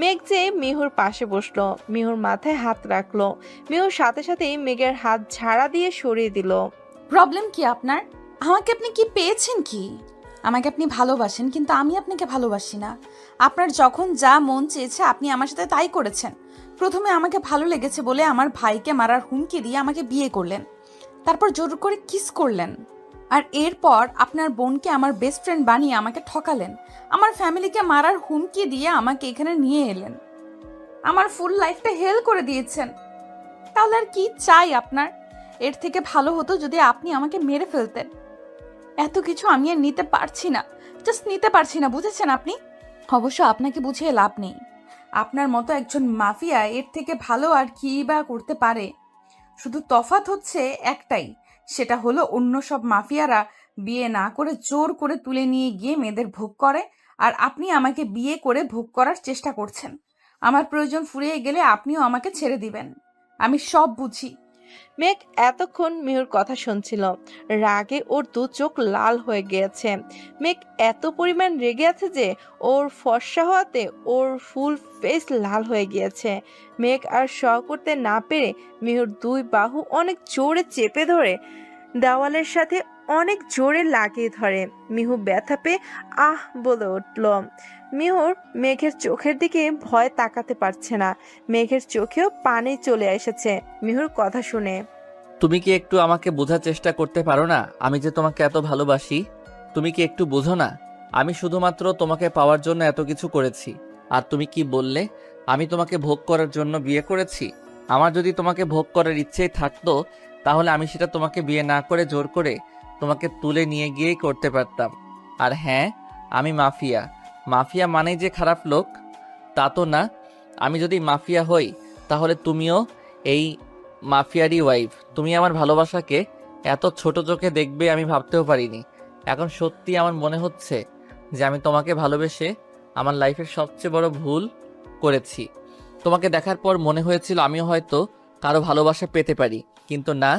মেঘ যে মিহুর পাশে বসলো, মিহুর মাথায় হাত রাখলো। মিহুর সাথে সাথেই মেঘের হাত ঝাড়া দিয়ে সরিয়ে দিল। প্রবলেম কি আপনার? আমাকে আপনি কি পেয়েছেন কি? আমাকে আপনি ভালোবাসেন, কিন্তু আমি আপনাকে ভালোবাসি না। আপনার যখন যা মন চেয়েছে আপনি আমার সাথে তাই করেছেন। প্রথমে আমাকে ভালো লেগেছে বলে আমার ভাইকে মারার হুমকি দিয়ে আমাকে বিয়ে করলেন, তারপর জোর করে কিস করলেন, আর এরপর আপনার বোনকে আমার বেস্ট ফ্রেন্ড বানিয়ে আমাকে ঠকালেন। আমার ফ্যামিলিকে মারার হুমকি দিয়ে আমাকে এখানে নিয়ে এলেন, আমার ফুল লাইফটা হেল করে দিয়েছেন। তাহলে আর কি চাই আপনার? এর থেকে ভালো হতো যদি আপনি আমাকে মেরে ফেলতেন। এত কিছু আমি আর নিতে পারছি না, জাস্ট নিতে পারছি না, বুঝেছেন আপনি? অবশ্য আপনাকে বুঝিয়ে লাভ নেই। আপনার মতো একজন মাফিয়া এর থেকে ভালো আর কি বা করতে পারে? শুধু তফাৎ হচ্ছে একটাই, সেটা হলো অন্য সব মাফিয়ারা বিয়ে না করে জোর করে তুলে নিয়ে গিয়ে মেয়েদের ভোগ করে, আর আপনি আমাকে বিয়ে করে ভোগ করার চেষ্টা করছেন। আমার প্রয়োজন ফুরিয়ে গেলে আপনিও আমাকে ছেড়ে দিবেন। আমি সব বুঝি। মেঘ এতক্ষণ মিহুর কথা শুনছিল। রাগে ওর দু চোখ লাল হয়ে গিয়েছে। মেঘ এত পরিমাণ রেগে আছে যে ওর ফর্সা হওয়াতে ওর ফুল ফেস লাল হয়ে গিয়েছে। মেঘ আর স করতে না পেরে মিহুর দুই বাহু অনেক জোরে চেপে ধরে দেওয়ালের সাথে অনেক জোরে লাগিয়ে ধরে। মিহু ব্যথা পেয়ে আহ বলে উঠল। মিহুর মেঘের চোখের দিকে ভয় তাকাতে পারছে না। মেঘের চোখেও পানি চলে এসেছে মিহুর কথা শুনে। তুমি কি একটু আমাকে বোঝার চেষ্টা করতে পারো না? আমি যে তোমাকে এত ভালোবাসি, তুমি কি একটু বোঝো না? আমি শুধুমাত্র তোমাকে পাওয়ার জন্য এত কিছু করেছি। আর তুমি কি বললে আমি তোমাকে ভোগ করার জন্য বিয়ে করেছি? আমার যদি তোমাকে ভোগ করার ইচ্ছেই থাকতো তাহলে আমি সেটা তোমাকে বিয়ে না করে জোর করে তোমাকে তুলে নিয়ে গিয়েই করতে পারতাম। আর হ্যাঁ, আমি মাফিয়া। মাফিয়া মানেই যে খারাপ লোক তা তো না। আমি যদি মাফিয়া হই তাহলে তুমিও এই মাফিয়ারই ওয়াইফ। তুমি আমার ভালোবাসাকে এত ছোট চোখে দেখবে আমি ভাবতেও পারিনি। এখন সত্যি আমার মনে হচ্ছে যে আমি তোমাকে ভালোবেসে আমার লাইফের সবচেয়ে বড় ভুল করেছি। তোমাকে দেখার পর মনে হয়েছিল আমিও হয়তো কারো ভালোবাসা পেতে পারি, কিন্তু না,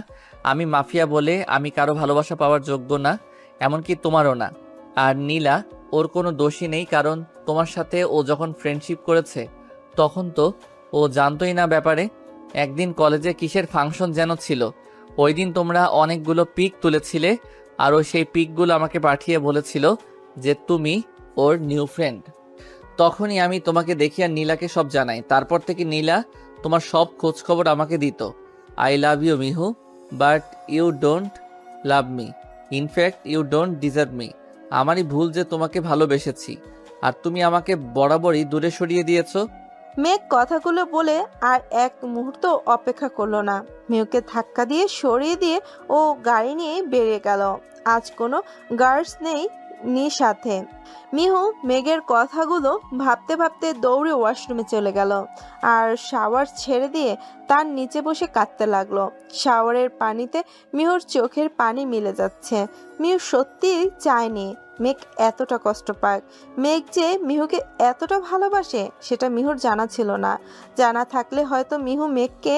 আমি মাফিয়া বলে আমি কারো ভালোবাসা পাওয়ার যোগ্য না, এমনকি তোমারও না। আর নীলা, ওর কোনো দোষই নেই, কারণ তোমার সাথে ও যখন ফ্রেন্ডশিপ করেছে তখন তো ও জানতোই না ব্যাপারে। একদিন কলেজে কিসের ফাংশন যেন ছিল, ওই দিন তোমরা অনেকগুলো পিক তুলেছিলে আর ও সেই পিকগুলো আমাকে পাঠিয়ে বলেছিল যে তুমি ওর নিউ ফ্রেন্ড। তখনই আমি তোমাকে দেখি আর নীলাকে সব জানাই। তারপর থেকে নীলা তোমার সব খোঁজ খবর আমাকে দিত। I love you Mihu, but you don't love me. In fact you don't deserve me. আমারই ভুল যে তোমাকে ভালোবেসেছি, আর তুমি আমাকে বরাবরই দূরে সরিয়ে দিয়েছো। মেঘ কথাগুলো বলে আর এক মুহূর্ত অপেক্ষা করলো না। মিহুকে ধাক্কা দিয়ে সরিয়ে দিয়ে ও গাড়ি নিয়ে বেরিয়ে গেল। আজ কোনো গার্ডস নেই সাথে। মিহু মেঘের কথাগুলো ভাবতে ভাবতে দৌড়ে ওয়াশরুমে চলে গেল আর শাওয়ার ছেড়ে দিয়ে তার নিচে বসে কাঁদতে লাগলো। শাওয়ারের পানিতে মিহুর চোখের পানি মিলে যাচ্ছে। মিহু সত্যি চায়নি মেঘ এতটা কষ্ট পাক। মেঘ যে মিহুকে এতটা ভালোবাসে সেটা মিহুর জানা ছিল না। জানা থাকলে হয়তো মিহু মেঘকে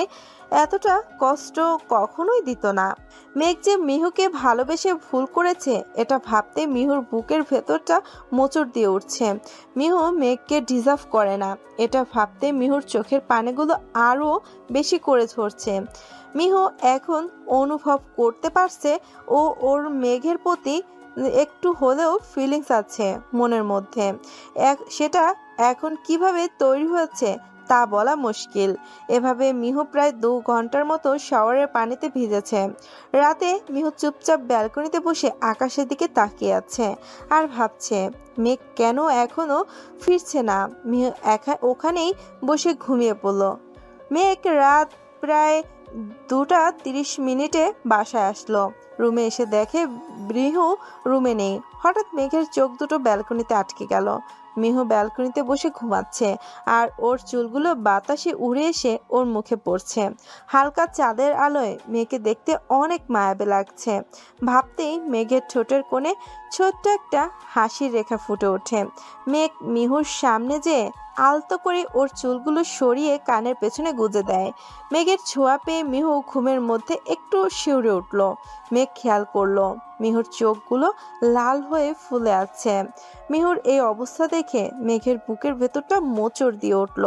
এতটা কষ্ট কখনোই দিত না। মেঘ যে মিহুকে ভালোবেসে ভুল করেছে এটা ভাবতে মিহুর বুকের ভেতরটা মোচড় দিয়ে উঠছে। মিহু মেঘকে ডিজার্ভ করে না এটা ভাবতে মিহুর চোখের পানিগুলো আরও বেশি করে ঝরছে। মিহু এখন অনুভব করতে পারছে ওর মেঘের প্রতি একটু হলেও ফিলিংস আছে মনের মধ্যে। সেটা এখন কিভাবে তৈরি হয়েছে তা বলা মুশকিল। এভাবে মিহু প্রায় 2 ঘন্টার মতো শাওয়ারের পানিতে ভিজেছে। রাতে মিহু চুপচাপ ব্যালকনিতে বসে আকাশের দিকে তাকিয়ে আছে আর ভাবছে মেঘ কেন এখনো ফিরছে না। মিহু ওখানেই বসে ঘুমিয়ে পড়ল। মেঘ রাত প্রায় 2:30 বাসায় আসলো। রুমে এসে দেখে মিহু রুমে নেই। হঠাৎ মেঘের চোখ দুটো ব্যালকনিতে আটকে গেল। মিহু ব্যালকনিতে বসে ঘুমাচ্ছে আর ওর চুলগুলো বাতাসে উড়ে এসে ওর মুখে পড়ছে। হালকা চাঁদের আলোয় মেঘকে দেখতে অনেক মায়াবী লাগছে। ভাবতেই মেঘের ঠোঁটের কোণে ছোট্ট একটা হাসির রেখা ফুটে ওঠে। মেঘ মিহুর সামনে যেয়ে আলতো করে ওর চুলগুলো সরিয়ে কানের পেছনে গুজে দেয়। মেঘের ছোঁয়া পেয়ে মিহু ঘুমের মধ্যে একটু শিউরে উঠল। মেঘ খেয়াল করলো মিহুর চোখগুলো লাল হয়ে ফুলে আছে। মিহুর এই অবস্থা দেখে মেঘের বুকের ভেতরটা মোচড় দিয়ে উঠল।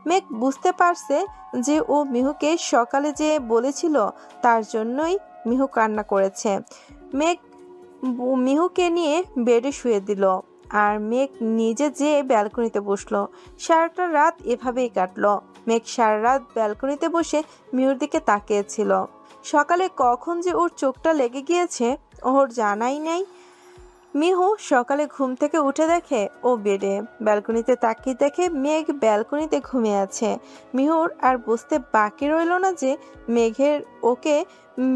মেঘ বুঝতে পারছে যে ও মিহুকে সকালে যে বলেছিল তার জন্যই মিহু কান্না করেছে। মেঘ মিহুকে নিয়ে বেডে শুয়ে দিল আর মেঘ নিজে যেয়ে ব্যালকনিতে বসলো। সারাটা রাত এভাবেই কাটলো। মেঘ সারা রাত ব্যালকনিতে বসে মিহুর দিকে তাকিয়েছিল। সকালে কখন যে ওর চোখটা লেগে গিয়েছে ওর জানাই নাই। মিহু সকালে ঘুম থেকে উঠে দেখে ও বেডে। ব্যালকনিতে তাকিয়ে দেখে মেঘ ব্যালকনিতে ঘুমিয়ে আছে। মিহুর আর বুঝতে বাকি রইল না যে মেঘের ওকে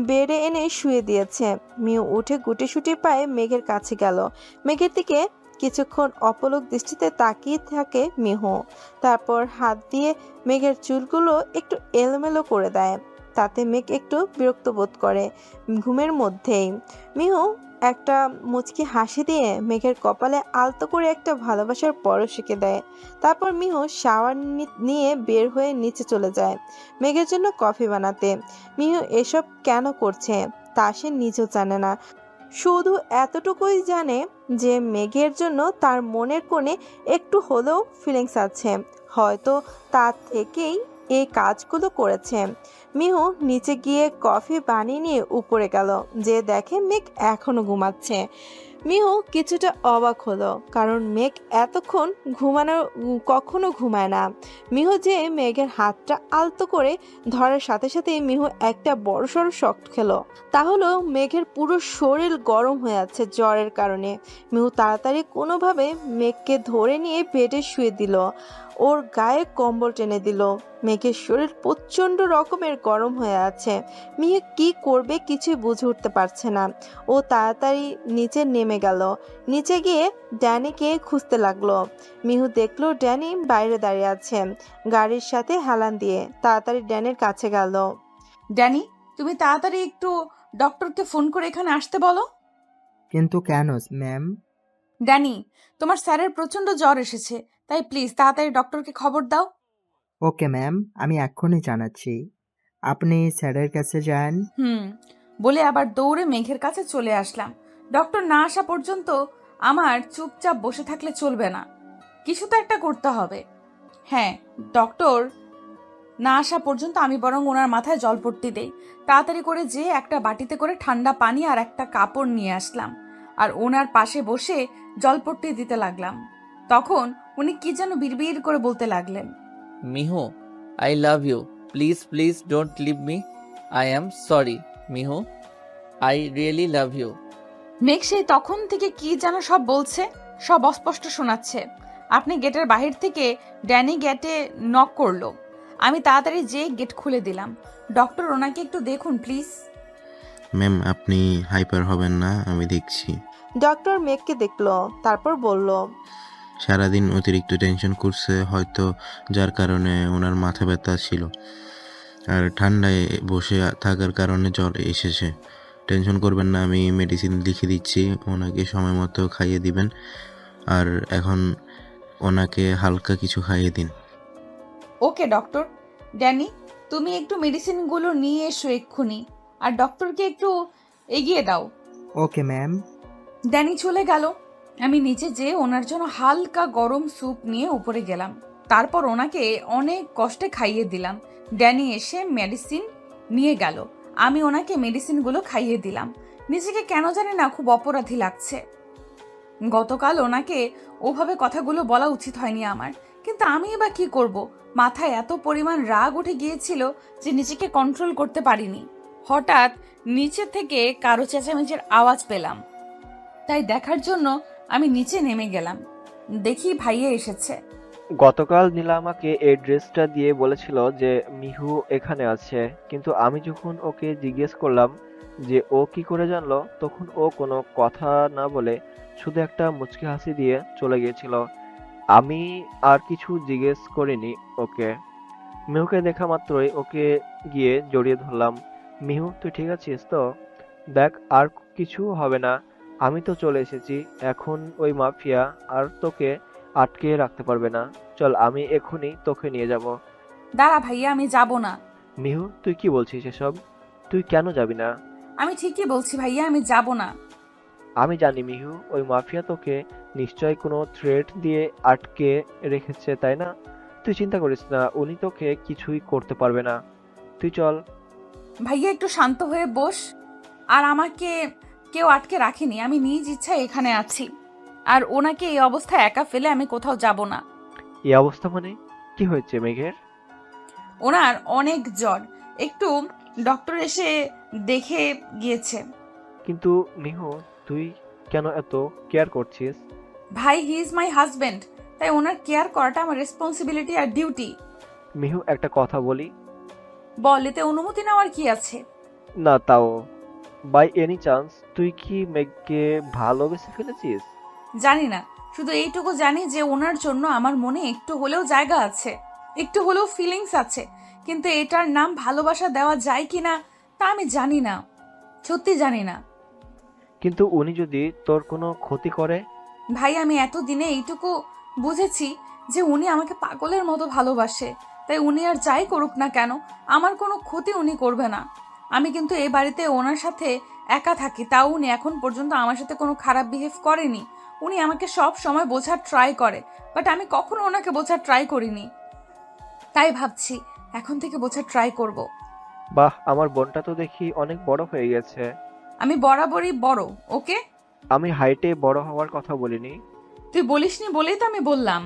বেডে এনে শুয়ে দিয়েছে। মিহু উঠে গুটিসুটি পায়ে মেঘের কাছে গেল। মেঘের দিকে কিছুক্ষণ অপলক দৃষ্টিতে তাকিয়ে থাকে মিহু। তারপর হাত দিয়ে মেঘের চুলগুলো একটু এলোমেলো করে দেয়। তাতে মেঘ একটু বিরক্ত বোধ করে ঘুমের মধ্যেই। মিহু একটা মুচকি হাসি দিয়ে মেঘের কপালে আলতো করে একটা ভালোবাসার পরশ এঁকে দেয়। তারপর মিহু শাওয়ার নিয়ে বের হয়ে নিচে চলে যায় মেঘের জন্য কফি বানাতে। মিহু এসব কেন করছে তা সে নিজেও জানে না। শুধু এতটুকুই জানে যে মেঘের জন্য তার মনের কোণে একটু হলেও ফিলিংস আছে। হয়তো তার থেকেই এই কাজগুলো করেছে। মিহু নিচে গিয়ে কফি বানিয়ে নিয়ে উপরে গেল, যে দেখে মেঘ এখনো ঘুমাচ্ছে। মিহু কিছুটা অবাক হলো, কারণ মেঘ এতক্ষণ কখনো ঘুমায় না। মিহু যে মেঘের হাতটা আলতো করে ধরার সাথে সাথেই মিহু একটা বড়সড় শক খেলো। তা হলো মেঘের পুরো শরীর গরম হয়ে আছে জ্বরের কারণে। মিহু তাড়াতাড়ি কোনোভাবে মেঘকে ধরে নিয়ে বেডে শুয়ে দিল, ওর গায়ে কম্বল টেনে দিল। মেঘের শরীর প্রচন্ড রকমের গরম হয়ে আছে। মিহু কি করবে কিছুই বুঝে উঠতে পারছে না। ও তাড়াতাড়ি নিচে নেমে গেল। নিচে গিয়ে ড্যানিকে খুঁজতে লাগলো। মিহু দেখলো ড্যানি বাইরে দাঁড়িয়ে আছে গাড়ির সাথে হেলান দিয়ে। তাড়াতাড়ি ড্যানির কাছে গেল। ড্যানি, তুমি তাড়াতাড়ি একটু ডক্টরকে ফোন করে এখানে আসতে বলো। কিন্তু কেন ম্যাম? ড্যানি, তোমার স্যারের প্রচন্ড জ্বর এসেছে, তাই প্লিজ তাড়াতাড়ি ডক্টরকে খবর দাও। ওকে ম্যাম, আমি এক্ষুনি জানাচ্ছি। আপনি স্যারের কাছে যান। বলে আবার দৌড়ে মেঘের কাছে চলে আসলাম। ডক্টর না আসা পর্যন্ত আমার চুপচাপ বসে থাকলে চলবে না, কিছু তো একটা করতে হবে। হ্যাঁ, ডক্টর না আসা পর্যন্ত আমি বরং ওনার মাথায় জলপট্টি দেই। তাড়াতাড়ি করে যে একটা বাটিতে করে ঠান্ডা পানি আর একটা কাপড় নিয়ে আসলাম, আর ওনার পাশে বসে জলপট্টি দিতে লাগলাম। তখন উনি কি যেন বিড়বিড় করে বলতে লাগলেন, Mihu, I love you, please please don't leave me, I am sorry Mihu, I really love you. Megh সেই তখন থেকে কি যেন সব বলছে, সব অস্পষ্ট শোনাচ্ছে। আপনি গেটের বাহির থেকে ড্যানি গেটে নক করলো। আমি তাড়াতাড়ি যেয়ে গেট খুলে দিলাম। ডক্টর, ওনাকে একটু দেখুন প্লিজ। ম্যাম আপনি হাইপার হবেন না, আমি দেখছি। ডক্টর মেঘকে দেখলো, তারপর বলল, সারাদিন অতিরিক্ত টেনশন করছে হয়তো, যার কারণে ওনার মাথা ব্যথা ছিল, আর ঠান্ডায় বসে থাকার কারণে জ্বর এসেছে। টেনশন করবেন না, আমি মেডিসিন লিখে দিচ্ছি, ওনাকে সময় মতো খাইয়ে দিবেন। আর এখন ওনাকে হালকা কিছু খাইয়ে দিন। ওকে ডক্টর। ড্যানি, তুমি একটু মেডিসিনগুলো নিয়ে এসো এক্ষুনি, আর ডক্টরকে একটু এগিয়ে দাও। Okay ma'am. ড্যানি চলে গেল। আমি নিচে যেয়ে ওনার জন্য হালকা গরম স্যুপ নিয়ে উপরে গেলাম। তারপর ওনাকে অনেক কষ্টে খাইয়ে দিলাম। ড্যানি এসে মেডিসিন নিয়ে গেল। আমি ওনাকে মেডিসিনগুলো খাইয়ে দিলাম। নিজেকে কেন জানি না খুব অপরাধী লাগছে। গতকাল ওনাকে ওভাবে কথাগুলো বলা উচিত হয়নি আমার, কিন্তু আমি এবার কি করব? মাথায় এত পরিমাণ রাগ উঠে গিয়েছিল যে নিজেকে কন্ট্রোল করতে পারিনি। হঠাৎ নিচে থেকে কারো চেঁচামেচির আওয়াজ পেলাম, তাই দেখার জন্য আমি নিচে নেমে গেলাম। দেখি ভাইয়া এসেছে। গতকাল নীলা আমাকে এই ড্রেসটা দিয়ে বলেছিল যে মিহু এখানে আছে, কিন্তু আমি যখন ওকে জিজ্ঞেস করলাম যে ও কি করে জানলো, তখন ও কোনো কথা না বলে শুধু একটা মুচকি হাসি দিয়ে চলে গিয়েছিল। আমি আর কিছু জিজ্ঞেস করিনি ওকে। মিহুকে দেখা মাত্রই ওকে গিয়ে জড়িয়ে ধরলাম। মিহু, তুই ঠিক আছিস তো? দেখ, আর কিছু হবে না, আমি তো চলে এসেছি। এখন ওই মাফিয়া আর তোকে আটকে রাখতে পারবে না। চল, আমি এখনই তোকে নিয়ে যাব। দাঁড়া ভাইয়া, আমি যাব না। মিহু, তুই কি বলছিস এসব? তুই কেন যাবি না? আমি ঠিকই বলছি ভাইয়া, আমি যাব না। আমি জানি মিহু, ওই মাফিয়া তোকে নিশ্চয়ই কোনো থ্রেট দিয়ে আটকে রেখেছে, তাই না? তুই চিন্তা করিস না, উনি তোকে কিছুই করতে পারবে না। তুই চল। ভাইয়া একটু শান্ত হয়ে বস। আর আমাকে কেউ আটকে রাখেনি, আমি নিজ ইচ্ছায় এখানে আছি। আর ওনাকে এই অবস্থায় একা ফেলে আমি কোথাও যাব না। এই অবস্থা মানে? কি হয়েছে মেঘের? ওনার অনেক জ্বর, একটু ডক্টর এসে দেখে গিয়েছে। কিন্তু মিহু, তুই কেন এত কেয়ার করছিস? ভাই, হি ইজ মাই হাজবেন্ড, তাই ওনার কেয়ার করাটা আমার রেসপন্সিবিলিটি আর ডিউটি। মিহু, একটা কথা বলি। বল, এতে অনুমতি নেওয়ার কি আছে? না, তাও বাই এনি চান্স তুই কি মেঘকে ভালোবেসে ফেলেছিস? জানি না, শুধু এইটুকু জানি যে ওনার জন্য আমার মনে একটু হলেও জায়গা আছে, একটু হলেও ফিলিংস আছে। কিন্তু এটার নাম ভালোবাসা দেওয়া যায় কিনা তা আমি জানি না, সত্যি জানি না। কিন্তু উনি যদি তোর কোনো ক্ষতি করে? ভাই, আমি এতদিনে এইটুকু বুঝেছি যে উনি আমাকে পাগলের মতো ভালোবাসে। তাই উনি আর যাই করুক না কেন, আমার কোনো ক্ষতি উনি করবে না। আমি কিন্তু এই বাড়িতে ওনার সাথে একা থাকি, তাও উনি এখন পর্যন্ত আমার সাথে কোনো খারাপ বিহেভ করেনি। উনি আমাকে সব সময় বোঝার ট্রাই করে, বাট আমি কখনো ওনাকে বোঝার ট্রাই করিনি। তাই ভাবছি এখন থেকে বোঝার ট্রাই করব। বাহ, আমার বোনটা তো দেখি অনেক বড় হয়ে গেছে। আমি বরাবরই বড়, ওকে? আমি হাইটে বড় হওয়ার কথা বলিনি। তুই বলিসনি বলেই তো আমি বললাম।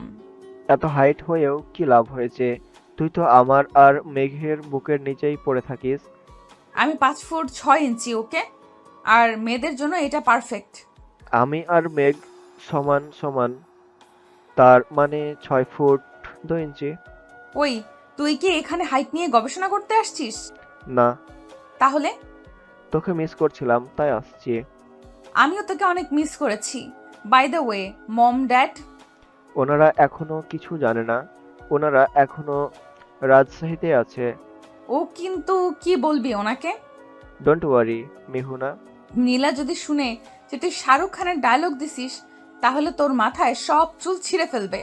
এত হাইট হয়েও কি লাভ হয়েছে? তুই তো আমার আর মেঘের বুকের নিচেই পড়ে থাকিস। আমি 5 ফুট 6 ইঞ্চি, ওকে? আর মেয়েদের জন্য এটা পারফেক্ট। আমি আর মেঘ সমান সমান, তার মানে 6 ফুট 2 ইঞ্চি। ওই, তুই কি এখানে হাইট নিয়ে গবেষণা করতে আসছিস? না, তাহলে? তোকে মিস করছিলাম তাই আসছি। আমিও তোকে অনেক মিস করেছি। By the way, mom dad? ওনারা এখনো কিছু জানে না, ওনারা এখনো রাজশাহীতে আছে। ও কিন্তু কি বলবি ওনাকে? Don't worry মিহুনা। নীলা যদি শুনে যে তুই শাহরুখ খানের ডায়লগ দিছিস, তাহলে তোর মাথায় সব চুল ছিঁড়ে ফেলবে।